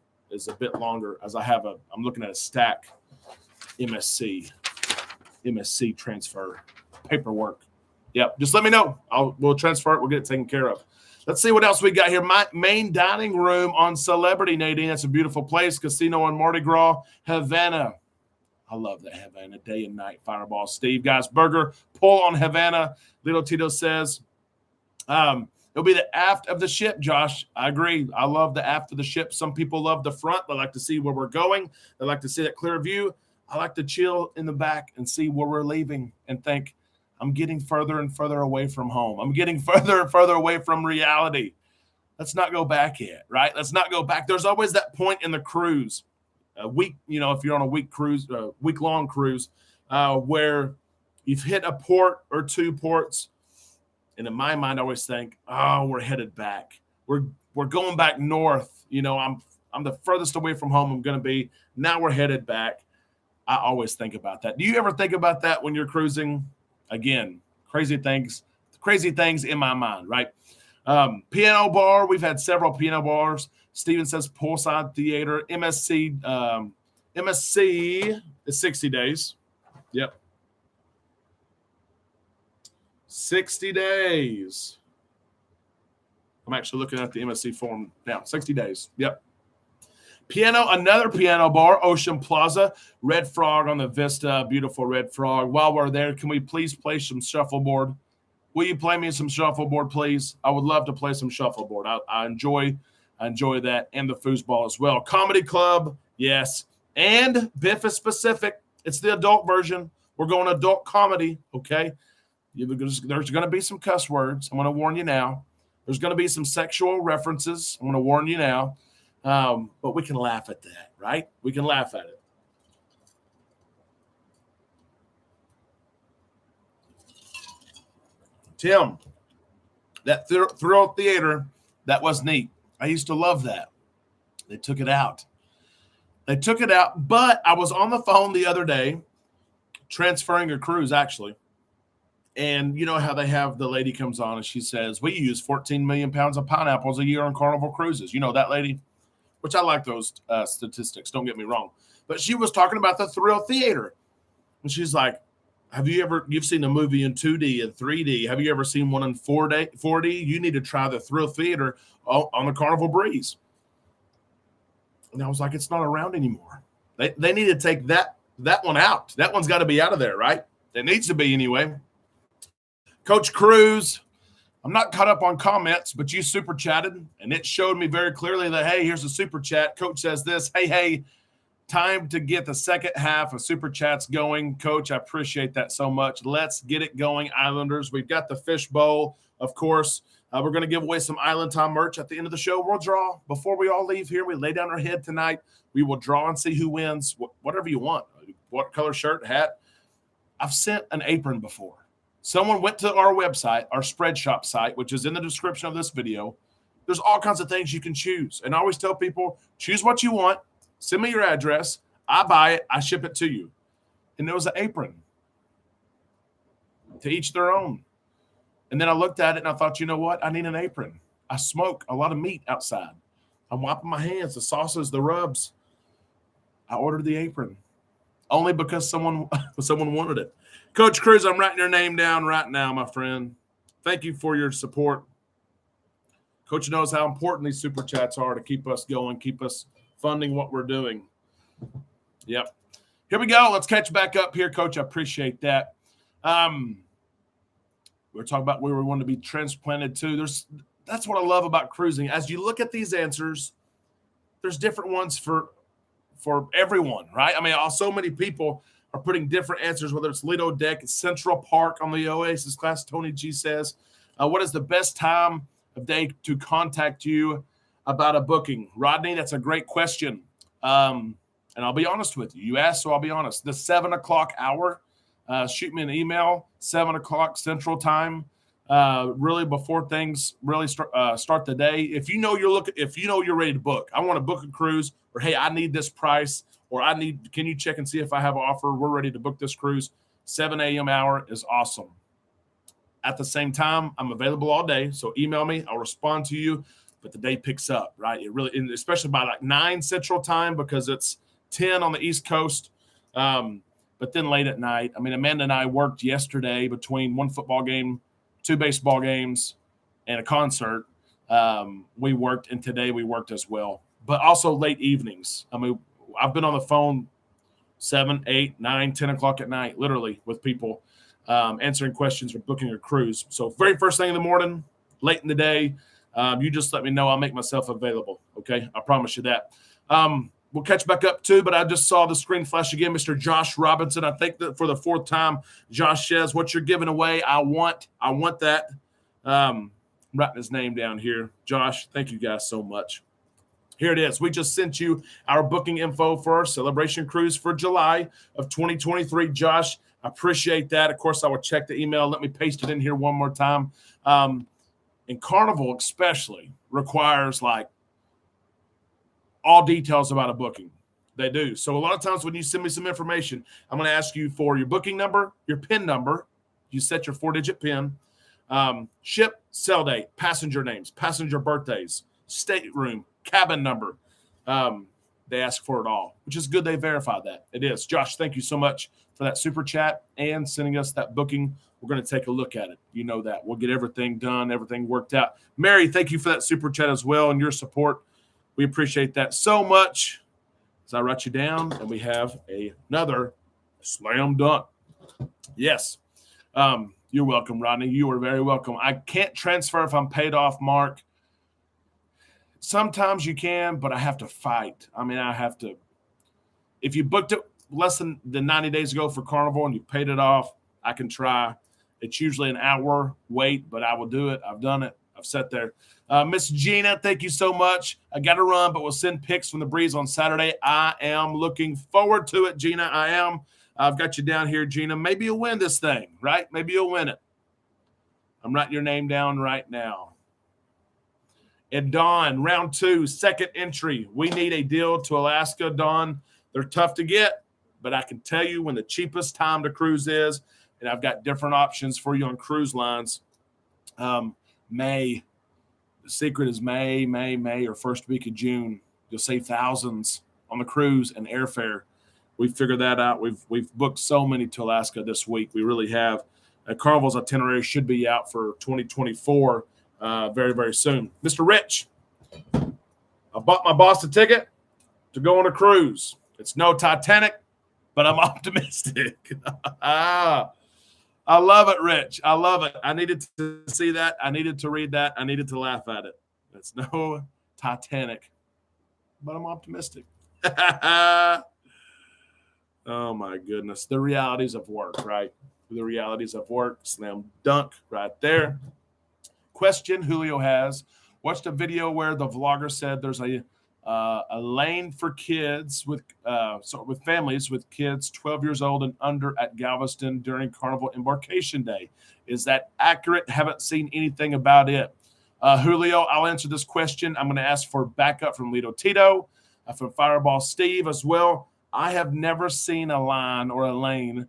bit longer, as I'm looking at a stack MSC transfer paperwork. Yep. Just let me know. We'll transfer it. We'll get it taken care of. Let's see what else we got here. My main dining room on Celebrity, Nadine. That's a beautiful place. Casino on Mardi Gras, Havana. I love that Havana. Day and night fireball. Steve, guys, burger. Pull on Havana. Little Tito says, it'll be the aft of the ship, Josh. I agree. I love the aft of the ship. Some people love the front. They like to see where we're going. They like to see that clear view. I like to chill in the back and see where we're leaving and think, I'm getting further and further away from home. I'm getting further and further away from reality. Let's not go back yet, right? Let's not go back. There's always that point in the cruise, a week, if you're on a week-long cruise, where you've hit a port or two ports. And in my mind, I always think, we're headed back. We're going back north. I'm the furthest away from home I'm going to be. Now we're headed back. I always think about that. Do you ever think about that when you're cruising? Again, crazy things in my mind, right? Piano bar. We've had several piano bars. Steven says poolside theater. MSC is 60 days. Yep. 60 days. I'm actually looking at the MSC form now. 60 days. Yep. Another piano bar, Ocean Plaza, Red Frog on the Vista, beautiful Red Frog. While we're there, can we please play some shuffleboard? Will you play me some shuffleboard, please? I would love to play some shuffleboard. I enjoy that, and the foosball as well. Comedy Club, yes. And Biff is specific. It's the adult version. We're going adult comedy, okay? There's going to be some cuss words. I'm going to warn you now. There's going to be some sexual references. I'm going to warn you now. But we can laugh at that, right? We can laugh at it. Tim, that Thrill Theater, that was neat. I used to love that. They took it out. But I was on the phone the other day transferring a cruise, actually. And you know how they have the lady comes on and she says, we use 14 million pounds of pineapples a year on Carnival Cruises. You know that lady? Which I like those statistics, don't get me wrong. But she was talking about the Thrill Theater. And she's like, you've seen a movie in 2D and 3D. Have you ever seen one in 4D? You need to try the Thrill Theater on the Carnival Breeze. And I was like, it's not around anymore. They need to take that one out. That one's got to be out of there, right? It needs to be anyway. Coach Cruz, I'm not caught up on comments, but you super chatted, and it showed me very clearly that, hey, here's a super chat. Coach says this, hey, time to get the second half of super chats going. Coach, I appreciate that so much. Let's get it going, Islanders. We've got the fish bowl, of course. We're going to give away some Island Time merch at the end of the show. We'll draw. Before we all leave here, we lay down our head tonight. We will draw and see who wins, whatever you want. What color shirt, hat. I've sent an apron before. Someone went to our website, our Spreadshop site, which is in the description of this video. There's all kinds of things you can choose. And I always tell people, choose what you want. Send me your address. I buy it. I ship it to you. And there was an apron. To each their own. And then I looked at it and I thought, you know what? I need an apron. I smoke a lot of meat outside. I'm wiping my hands, the sauces, the rubs. I ordered the apron. Only because someone wanted it. Coach Cruz, I'm writing your name down right now, my friend. Thank you for your support. Coach knows how important these super chats are to keep us going, keep us funding what we're doing. Yep. Here we go. Let's catch back up here, Coach. I appreciate that. We're talking about where we want to be transplanted to. That's what I love about cruising. As you look at these answers, there's different ones for for everyone, right? I mean, so many people are putting different answers, whether it's Lido Deck, it's Central Park on the Oasis class. Tony G says, what is the best time of day to contact you about a booking? Rodney, that's a great question. And I'll be honest with you. You asked, so I'll be honest. The 7 o'clock hour, shoot me an email, 7 o'clock Central Time, really before things really start the day. If you know you're ready to book, I want to book a cruise, or hey, I need this price, or can you check and see if I have an offer? We're ready to book this cruise. 7 a.m. hour is awesome. At the same time, I'm available all day, so email me. I'll respond to you, but the day picks up, right? It really, especially by like 9 Central Time, because it's 10 on the East Coast. But then late at night, I mean, Amanda and I worked yesterday between one football game, 2 baseball games, and a concert. We worked, and today we worked as well, but also late evenings. I mean, I've been on the phone 7, 8, 9, 10 o'clock at night, literally, with people answering questions or booking a cruise. So very first thing in the morning, late in the day, you just let me know. I'll make myself available. Okay. I promise you that. We'll catch back up too, but I just saw the screen flash again. Mr. Josh Robinson. I think that for the 4th time, Josh says, what you're giving away, I want that. I'm writing his name down here. Josh, thank you guys so much. Here it is. We just sent you our booking info for our celebration cruise for July of 2023. Josh, I appreciate that. Of course, I will check the email. Let me paste it in here one more time. And Carnival especially requires like all details about a booking. They do. So a lot of times when you send me some information, I'm going to ask you for your booking number, your PIN number. You set your 4-digit PIN, ship, sell date, passenger names, passenger birthdays, stateroom, cabin number. They ask for it all, which is good. They verify that. It is. Josh, thank you so much for that super chat and sending us that booking. We're going to take a look at it. You know that. We'll get everything done, everything worked out. Mary, thank you for that super chat as well and your support. We appreciate that so much. As I write you down, and we have another slam dunk. Yes. You're welcome, Rodney. You are very welcome. I can't transfer if I'm paid off, Mark. Sometimes you can, but I have to fight. I mean, I have to. If you booked it less than 90 days ago for Carnival and you paid it off, I can try. It's usually an hour wait, but I will do it. I've done it. I've sat there. Miss Gina, thank you so much. I got to run, but we'll send pics from the breeze on Saturday. I am looking forward to it, Gina. I am. I've got you down here, Gina. Maybe you'll win this thing, right? Maybe you'll win it. I'm writing your name down right now. And Dawn, round 2, second entry. We need a deal to Alaska, Dawn. They're tough to get, but I can tell you when the cheapest time to cruise is, and I've got different options for you on cruise lines. May. The secret is May, or first week of June. You'll save thousands on the cruise and airfare. We've figured that out. We've booked so many to Alaska this week. We really have. Carnival's itinerary should be out for 2024 very, very soon. Mr. Rich, I bought my boss a ticket to go on a cruise. It's no Titanic, but I'm optimistic. I love it, Rich. I love it. I needed to see that. I needed to read that. I needed to laugh at it. It's no Titanic, but I'm optimistic. Oh, my goodness. The realities of work, right? The realities of work. Slam dunk right there. Question Julio has. Watched a video where the vlogger said there's a lane for kids with families with kids 12 years old and under at Galveston during Carnival Embarkation Day. Is that accurate? Haven't seen anything about it. Julio, I'll answer this question. I'm going to ask for backup from Lito Tito, from Fireball Steve as well. I have never seen a line or a lane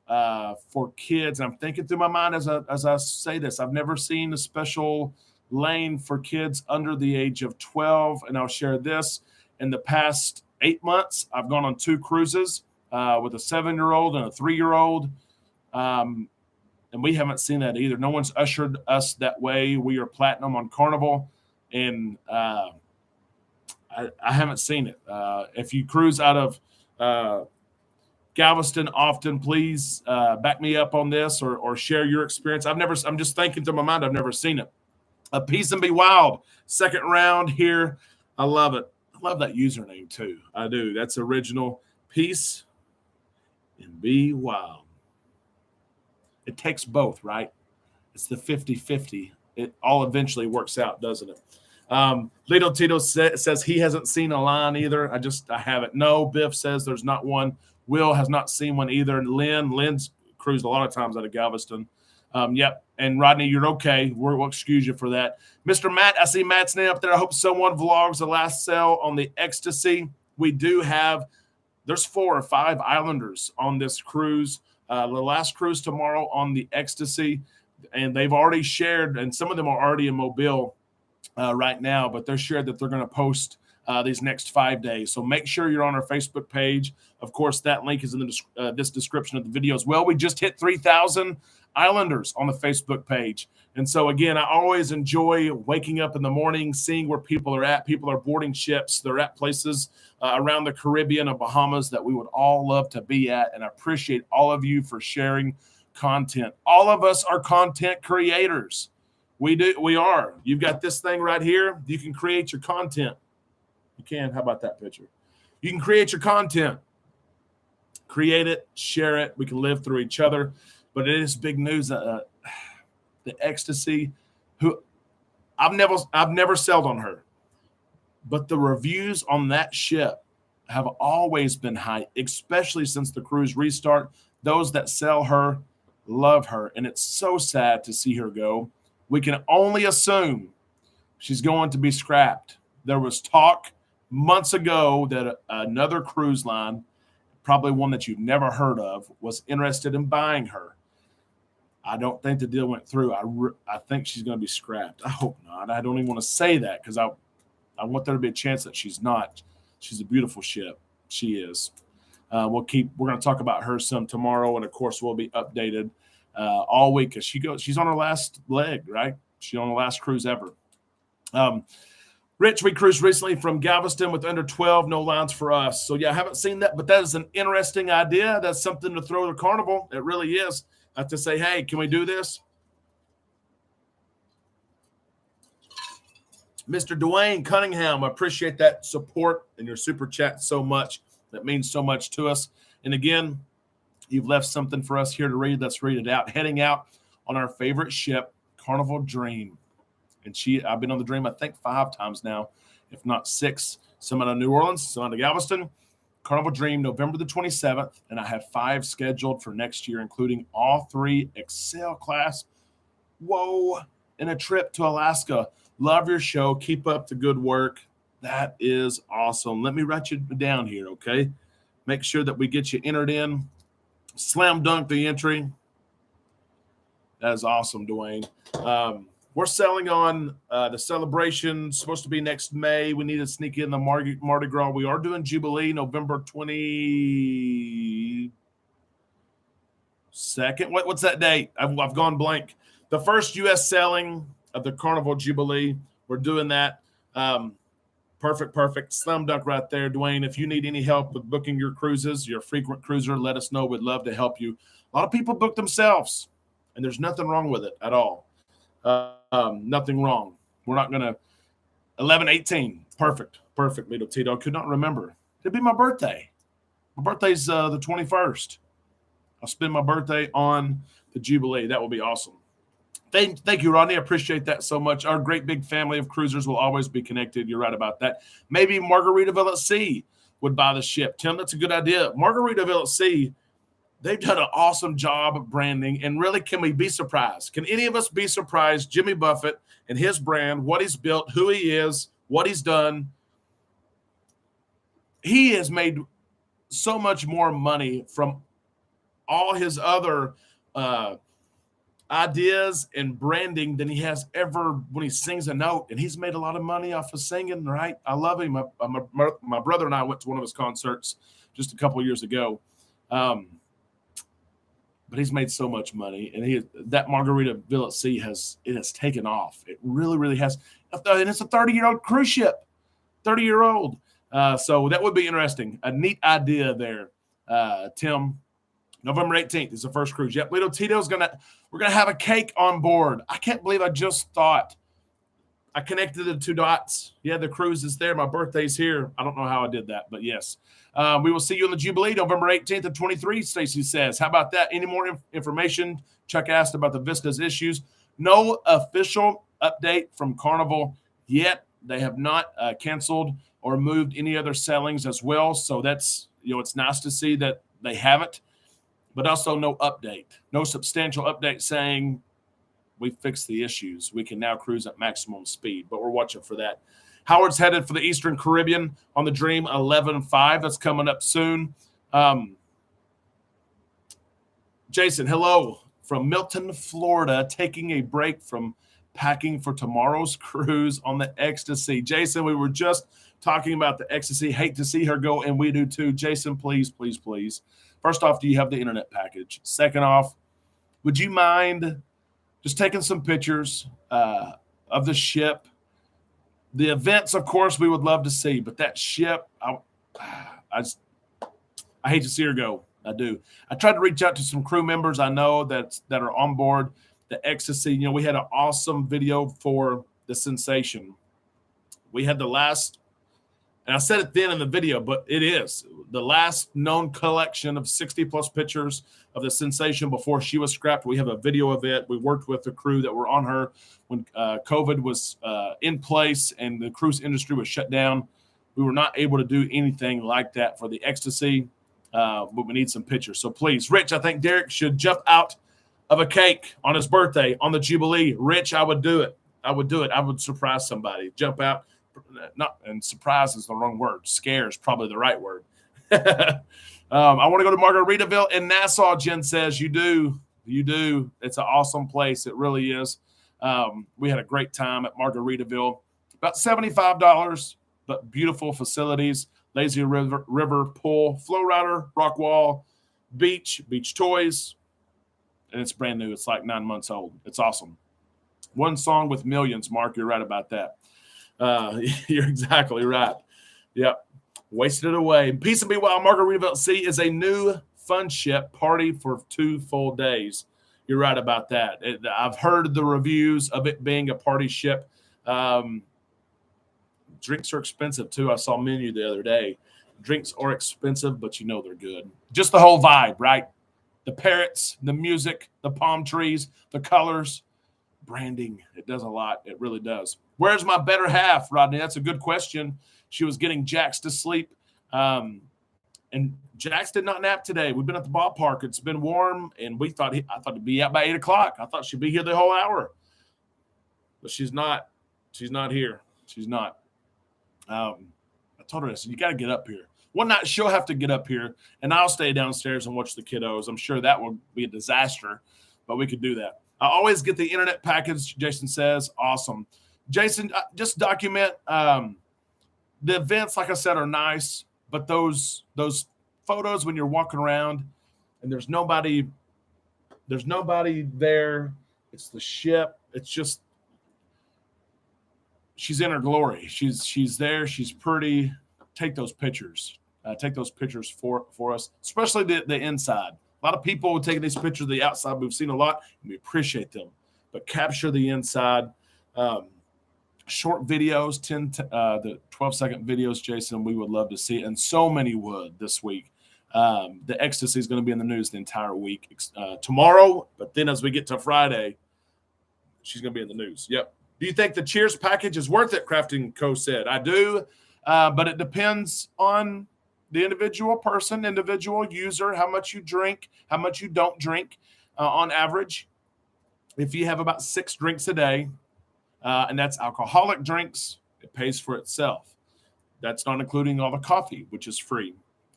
for kids. I'm thinking through my mind as I say this. I've never seen a special lane for kids under the age of 12. And I'll share this. In the past 8 months, I've gone on 2 cruises with a 7-year-old and a 3-year-old. And we haven't seen that either. No one's ushered us that way. We are platinum on Carnival. And I haven't seen it. If you cruise out of Galveston often, please back me up on this or share your experience. I'm just thinking to my mind, I've never seen it. Peace and Be Wild, second round here. I love it. I love that username too. I do. That's original. Peace and be wild. It takes both, right? It's the 50-50. It all eventually works out, doesn't it? Lito Tito says he hasn't seen a line either. I haven't. No, Biff says there's not one. Will has not seen one either. Lynn's cruised a lot of times out of Galveston. Yep. And Rodney, you're okay. We'll excuse you for that. Mr. Matt, I see Matt's name up there. I hope someone vlogs the last sale on the Ecstasy. We do have, there's 4 or 5 Islanders on this cruise. The last cruise tomorrow on the Ecstasy. And they've already shared, and some of them are already in Mobile right now, but they're shared that they're going to post these next 5 days. So make sure you're on our Facebook page. Of course, that link is in the this description of the video as well. We just hit 3,000 Islanders on the Facebook page. And so, again, I always enjoy waking up in the morning, seeing where people are at. People are boarding ships. They're at places around the Caribbean and Bahamas that we would all love to be at. And I appreciate all of you for sharing content. All of us are content creators. We are. You've got this thing right here. You can create your content. You can. How about that picture? You can create your content. Create it, share it. We can live through each other. But it is big news. The Ecstasy, who I've never sailed on her, but the reviews on that ship have always been high, especially since the cruise restart. Those that sell her love her, and it's so sad to see her go. We can only assume she's going to be scrapped. There was talk months ago that another cruise line, probably one that you've never heard of, was interested in buying her. I don't think the deal went through. I think she's going to be scrapped. I hope not. I don't even want to say that because I want there to be a chance that she's not. She's a beautiful ship. She is. We're going to talk about her some tomorrow, and of course we'll be updated all week because she's on her last leg, right? She's on the last cruise ever. Rich, we cruised recently from Galveston with under 12, no lines for us. So yeah, I haven't seen that, but that is an interesting idea. That's something to throw to Carnival. It really is. To say, hey, can we do this? Mr. Dwayne Cunningham, I appreciate that support and your super chat so much. That means so much to us. And again, you've left something for us here to read. Let's read it out. Heading out on our favorite ship, Carnival Dream. And I've been on the Dream, I think, 5 times now, if not 6. Some out of New Orleans, some out of Galveston. Carnival Dream, November the 27th, and I have 5 scheduled for next year, including all 3 Excel class. Whoa, and a trip to Alaska. Love your show. Keep up the good work. That is awesome. Let me write you down here, okay? Make sure that we get you entered in. Slam dunk the entry. That is awesome, Dwayne. We're selling on the celebration, supposed to be next May. We need to sneak in the Mardi Gras. We are doing Jubilee November 22nd. What's that date? I've gone blank. The first U.S. sailing of the Carnival Jubilee. We're doing that. Perfect. Slam dunk right there, Dwayne. If you need any help with booking your cruises, you're a frequent cruiser, let us know. We'd love to help you. A lot of people book themselves, and there's nothing wrong with it at all. Nothing wrong. We're not going to 11/18. Perfect. Little Tito. I could not remember. It'd be my birthday. My birthday's the 21st. I'll spend my birthday on the Jubilee. That will be awesome. Thank you, Rodney. I appreciate that so much. Our great big family of cruisers will always be connected. You're right about that. Maybe Margaritaville at Sea would buy the ship. Tim, that's a good idea. Margaritaville at Sea, they've done an awesome job of branding. And really, can we be surprised? Can any of us be surprised? Jimmy Buffett and his brand, what he's built, who he is, what he's done. He has made so much more money from all his other ideas and branding than he has ever when he sings a note. And he's made a lot of money off of singing, right? I love him. My brother and I went to one of his concerts just a couple of years ago. But he's made so much money, and that Margaritaville at Sea has taken off. It really, really has. And it's a 30-year-old cruise ship, 30-year-old. So that would be interesting. A neat idea there, Tim. November 18th is the first cruise. Yep, Little Tito's we're gonna have a cake on board. I can't believe I just thought I connected the two dots. Yeah, the cruise is there. My birthday's here. I don't know how I did that, but yes. We will see you in the Jubilee November 18th of 23, Stacy says. How about that? Any more information? Chuck asked about the Vistas issues. No official update from Carnival yet. They have not canceled or moved any other sailings as well. So that's, it's nice to see that they haven't, but also no update, no substantial update saying we fixed the issues. We can now cruise at maximum speed, but we're watching for that. Howard's headed for the Eastern Caribbean on the Dream 11-5. That's coming up soon. Jason, hello from Milton, Florida, taking a break from packing for tomorrow's cruise on the Ecstasy. Jason, we were just talking about the Ecstasy. Hate to see her go, and we do too. Jason, please, please, please. First off, do you have the internet package? Second off, would you mind just taking some pictures of the ship? The events, of course, we would love to see, but that ship, I hate to see her go. I do. I tried to reach out to some crew members I know that are on board the Ecstasy. We had an awesome video for the Sensation. We had the last, and I said it then in the video, but it is the last known collection of 60-plus pictures of the Sensation before she was scrapped. We have a video of it. We worked with the crew that were on her when COVID was in place and the cruise industry was shut down. We were not able to do anything like that for the Ecstasy, but we need some pictures. So please, Rich, I think Derek should jump out of a cake on his birthday on the Jubilee. Rich, I would do it. I would surprise somebody. Jump out. And surprise is the wrong word. Scare is probably the right word. I want to go to Margaritaville in Nassau. Jen says, you do. It's an awesome place. It really is. We had a great time at Margaritaville. About $75, but beautiful facilities. Lazy River pool, flow rider, rock wall, beach toys. And it's brand new. It's like 9 months old. It's awesome. One song with millions, Mark. You're right about that. You're exactly right. Yep. Wasted it away. Peace and be well. Margaritaville Sea is a new fun ship party for 2 full days. You're right about that. I've heard the reviews of it being a party ship. Drinks are expensive too. I saw a menu the other day. Drinks are expensive, but they're good. Just the whole vibe, right? The parrots, the music, the palm trees, the colors, branding. It does a lot. It really does. Where's my better half, Rodney? That's a good question. She was getting Jax to sleep. And Jax did not nap today. We've been at the ballpark. It's been warm, and I thought it'd be out by 8 o'clock. I thought she'd be here the whole hour. But she's not. She's not here. She's not. I told her, I said, you got to get up here. One night she'll have to get up here, and I'll stay downstairs and watch the kiddos. I'm sure that will be a disaster, but we could do that. I always get the internet package, Jason says. Awesome. Jason, just document the events, like I said, are nice, but those photos when you're walking around and there's nobody there. It's the ship. It's just she's in her glory. She's there. She's pretty. Take those pictures. Take those pictures for us, especially the inside. A lot of people will take these pictures of the outside. We've seen a lot, and we appreciate them. But capture the inside. Short videos, the 12-second videos, Jason, we would love to see. And so many would this week. The Ecstasy is going to be in the news the entire week tomorrow. But then as we get to Friday, she's going to be in the news. Yep. Do you think the Cheers package is worth it? Crafting Co. said. I do, but it depends on the individual person, individual user, how much you drink, how much you don't drink on average. If you have about 6 drinks a day, and that's alcoholic drinks, it pays for itself. That's not including all the coffee, which is free.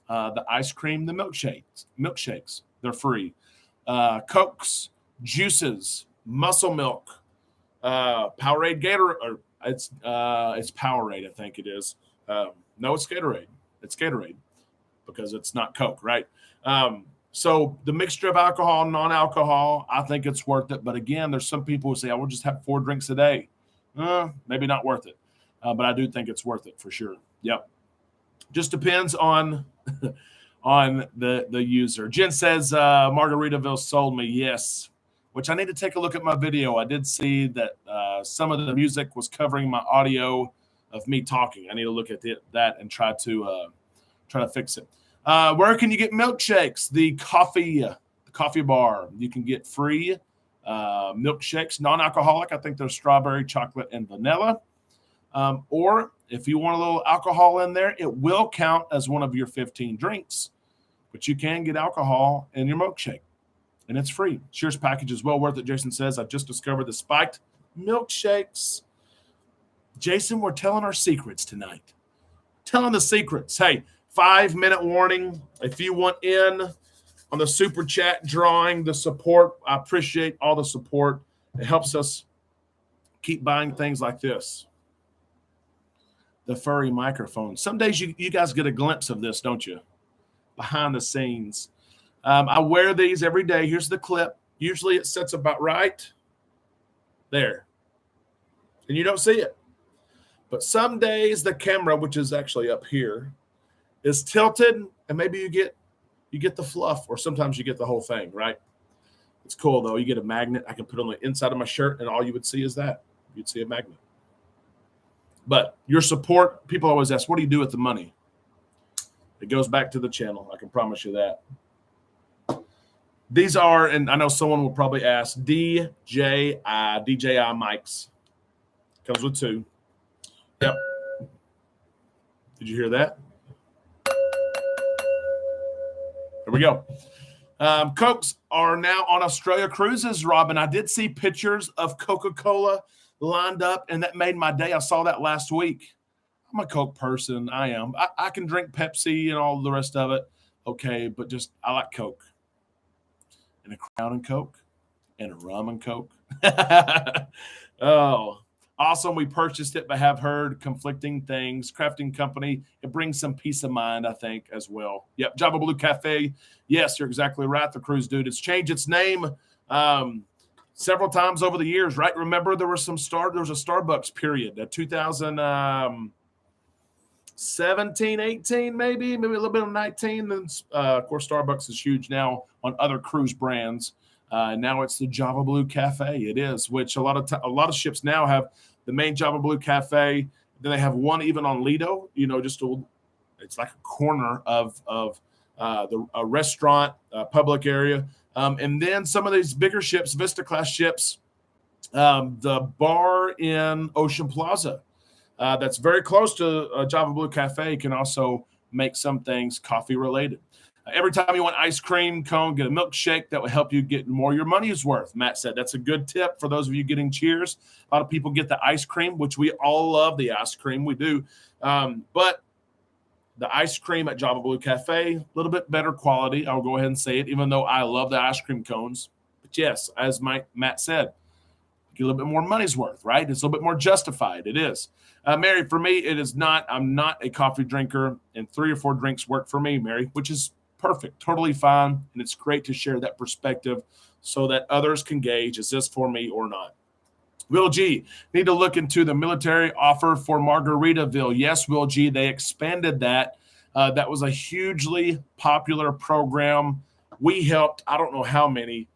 The ice cream, the milkshakes, they're free. Cokes, juices, muscle milk, Powerade, Gatorade, or it's Powerade, I think it is. No, it's Gatorade. It's Gatorade because it's not Coke, right? So the mixture of alcohol and non-alcohol, I think it's worth it. But again, there's some people who say, I will just have 4 drinks a day. Maybe not worth it. But I do think it's worth it for sure. Yep. Just depends on on the user. Jen says, Margaritaville sold me. Yes. which I need to take a look at my video. I did see that some of the music was covering my audio of me talking. I need to look at that and try to fix it. Where can you get milkshakes? The coffee bar. You can get free milkshakes, non-alcoholic. I think they're strawberry, chocolate, and vanilla. Or if you want a little alcohol in there, it will count as one of your 15 drinks. But you can get alcohol in your milkshake, and it's free. Cheers package is well worth it, Jason says. I've just discovered the spiked milkshakes. Jason, we're telling our secrets tonight. Telling the secrets. Hey, 5-minute warning. If you want in on the super chat drawing, the support, I appreciate all the support. It helps us keep buying things like this. The furry microphone. Some days you guys get a glimpse of this, don't you? Behind the scenes. I wear these every day. Here's the clip. Usually it sits about right there. And you don't see it. But some days the camera, which is actually up here, is tilted, and maybe you get the fluff, or sometimes you get the whole thing, right? It's cool, though. You get a magnet I can put on the inside of my shirt, and all you would see is that. You'd see a magnet. But your support, people always ask, what do you do with the money? It goes back to the channel. I can promise you that. These are, and I know someone will probably ask, DJI mics. Comes with 2. Yep. Did you hear that? There we go. Cokes are now on Australia cruises, Robin. I did see pictures of Coca-Cola lined up, and that made my day. I saw that last week. I'm a Coke person. I am. I can drink Pepsi and all the rest of it. Okay, but just I like Coke. And a Crown and Coke. And a rum and Coke. Oh, awesome. We purchased it, but have heard conflicting things. Crafting company. It brings some peace of mind, I think, as well. Yep, Java Blue Cafe. Yes, you're exactly right. The cruise dude. It's changed its name several times over the years, right? Remember, there was a Starbucks period, 2017, 18, maybe a little bit of 19. Then, of course, Starbucks is huge now on other cruise brands. Now it's the Java Blue Cafe. It is, which a lot of ships now have the main Java Blue Cafe. Then they have one even on Lido. It's like a corner of a restaurant, public area. And then some of these bigger ships, Vista class ships, the bar in Ocean Plaza that's very close to Java Blue Cafe can also make some things coffee related. Every time you want ice cream cone, get a milkshake. That will help you get more your money's worth. Matt said that's a good tip for those of you getting cheers. A lot of people get the ice cream, which we all love the ice cream. We do. But the ice cream at Java Blue Cafe, a little bit better quality. I'll go ahead and say it, even though I love the ice cream cones. But yes, as Matt said, get a little bit more money's worth, right? It's a little bit more justified. It is. Mary, for me, it is not. I'm not a coffee drinker, and 3 or 4 drinks work for me, Mary, which is perfect, totally fine. And it's great to share that perspective so that others can gauge, is this for me or not? Will G, need to look into the military offer for Margaritaville. Yes, Will G, they expanded that. That was a hugely popular program. We helped, I don't know how many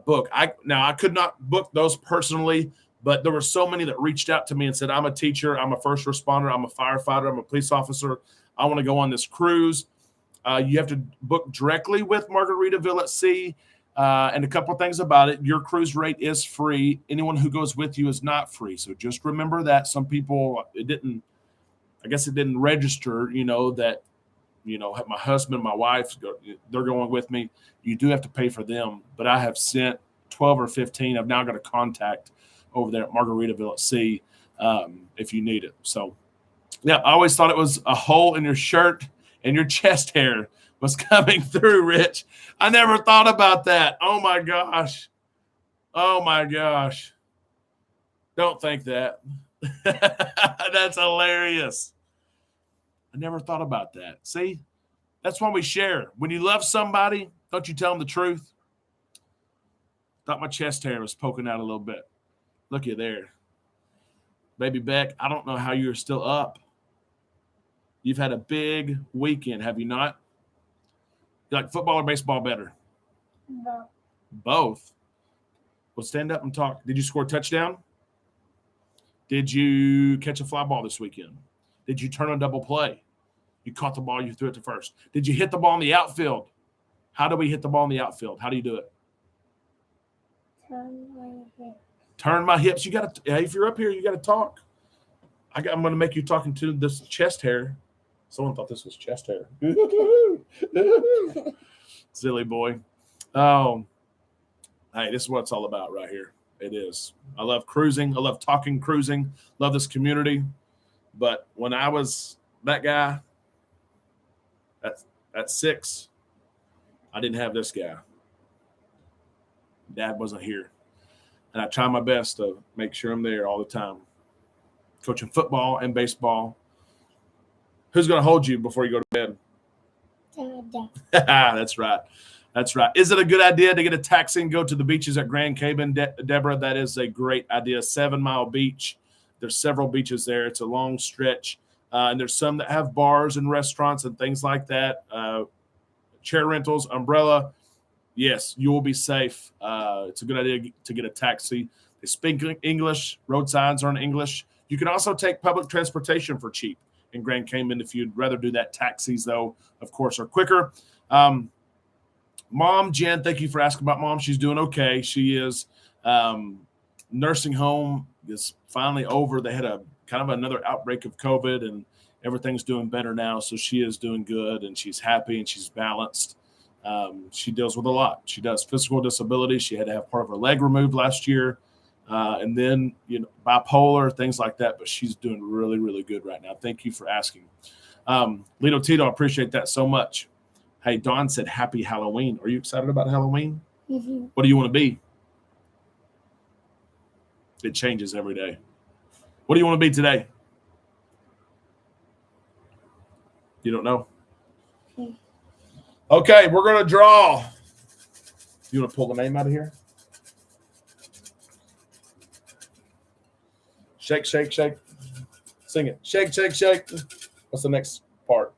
book. I could not book those personally, but there were so many that reached out to me and said, I'm a teacher, I'm a first responder, I'm a firefighter, I'm a police officer. I want to go on this cruise. You have to book directly with Margaritaville at Sea. And a couple of things about it. Your cruise rate is free. Anyone who goes with you is not free. So just remember that. Some people, it didn't register, that, my husband, my wife, they're going with me. You do have to pay for them. But I have sent 12 or 15. I've now got a contact over there at Margaritaville at Sea if you need it. So, yeah, I always thought it was a hole in your shirt and your chest hair was coming through, Rich. I never thought about that. Oh, my gosh. Don't think that. That's hilarious. I never thought about that. See, that's why we share. When you love somebody, don't you tell them the truth? Thought my chest hair was poking out a little bit. Look at there. Baby Beck, I don't know how you're still up. You've had a big weekend, have you not? You like football or baseball better? No. Both. Well, stand up and talk. Did you score a touchdown? Did you catch a fly ball this weekend? Did you turn a double play? You caught the ball, you threw it to first. Did you hit the ball in the outfield? How do we hit the ball in the outfield? How do you do it? Turn my hips. Turn my hips. You got to. If you're up here, you got to talk. I'm going to make you talking to this chest hair. Someone thought this was chest hair. Silly boy. Oh, hey, this is what it's all about right here. It is. I love cruising. I love talking cruising. Love this community. But when I was that guy at 6, I didn't have this guy. Dad wasn't here. And I try my best to make sure I'm there all the time. Coaching football and baseball. Who's going to hold you before you go to bed? That's right. That's right. Is it a good idea to get a taxi and go to the beaches at Grand Cayman, Deborah? That is a great idea. 7 Mile Beach. There's several beaches there. It's a long stretch. And there's some that have bars and restaurants and things like that. Chair rentals, umbrella. Yes, you will be safe. It's a good idea to get a taxi. They speak English. Road signs are in English. You can also take public transportation for cheap in Grand Cayman if you'd rather do that. Taxis, though, of course, are quicker. Mom, Jen, thank you for asking about Mom. She's doing okay. She is. Nursing home is finally over. They had a kind of another outbreak of COVID, and everything's doing better now. So she is doing good, and she's happy, and she's balanced. She deals with a lot. She does physical disability. She had to have part of her leg removed last year. And then, bipolar, things like that. But she's doing really, really good right now. Thank you for asking. Lito Tito, I appreciate that so much. Hey, Dawn said, happy Halloween. Are you excited about Halloween? Mm-hmm. What do you want to be? It changes every day. What do you want to be today? You don't know? Okay, we're going to draw. You want to pull the name out of here? Shake, shake, shake. Sing it. Shake, shake, shake. What's the next part?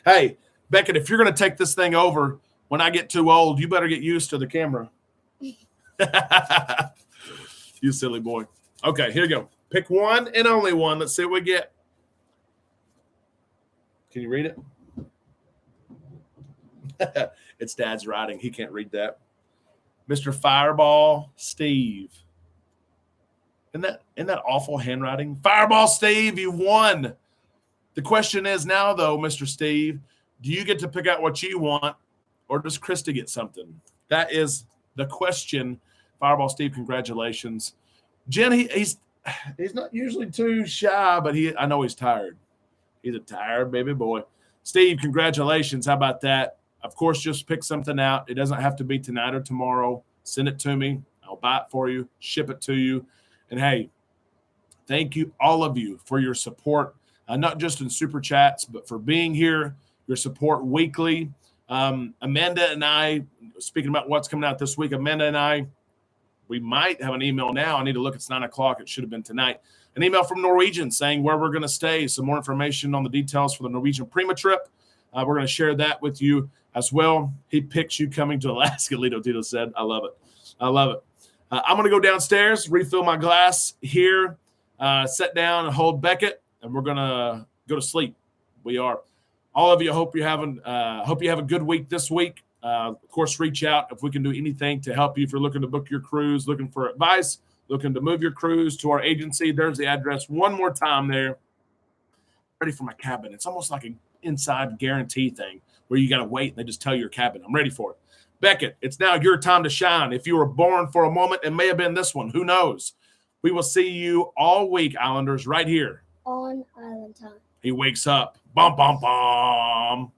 Hey, Beckett, if you're going to take this thing over, when I get too old, you better get used to the camera. You silly boy. Okay, here you go. Pick one and only one. Let's see what we get. Can you read it? It's Dad's writing. He can't read that. Mr. Fireball Steve. Isn't that awful handwriting? Fireball Steve, you won. The question is now, though, Mr. Steve, do you get to pick out what you want, or does Krista get something? That is the question. Fireball Steve, congratulations. Jen, he's not usually too shy, but I know he's tired. He's a tired baby boy. Steve, congratulations. How about that? Of course, just pick something out. It doesn't have to be tonight or tomorrow. Send it to me. I'll buy it for you, ship it to you. And, hey, thank you, all of you, for your support, not just in Super Chats, but for being here, your support weekly. Amanda and I, speaking about what's coming out this week, Amanda and I, we might have an email now. I need to look. It's 9 o'clock. It should have been tonight. An email from Norwegian saying where we're going to stay, some more information on the details for the Norwegian Prima trip. We're going to share that with you as well. He picks you coming to Alaska, Lito Tito said. I love it. I love it. I'm going to go downstairs, refill my glass here, sit down and hold Beckett, and we're going to go to sleep. We are. All of you, hope you have a good week this week. Of course, reach out if we can do anything to help you. If you're looking to book your cruise, looking for advice, looking to move your cruise to our agency, there's the address one more time there. Ready for my cabin. It's almost like an inside guarantee thing where you got to wait and they just tell you your cabin. I'm ready for it. Beckett, it's now your time to shine. If you were born for a moment, it may have been this one. Who knows? We will see you all week, Islanders, right here on Island Time. He wakes up. Bum, bum, bum.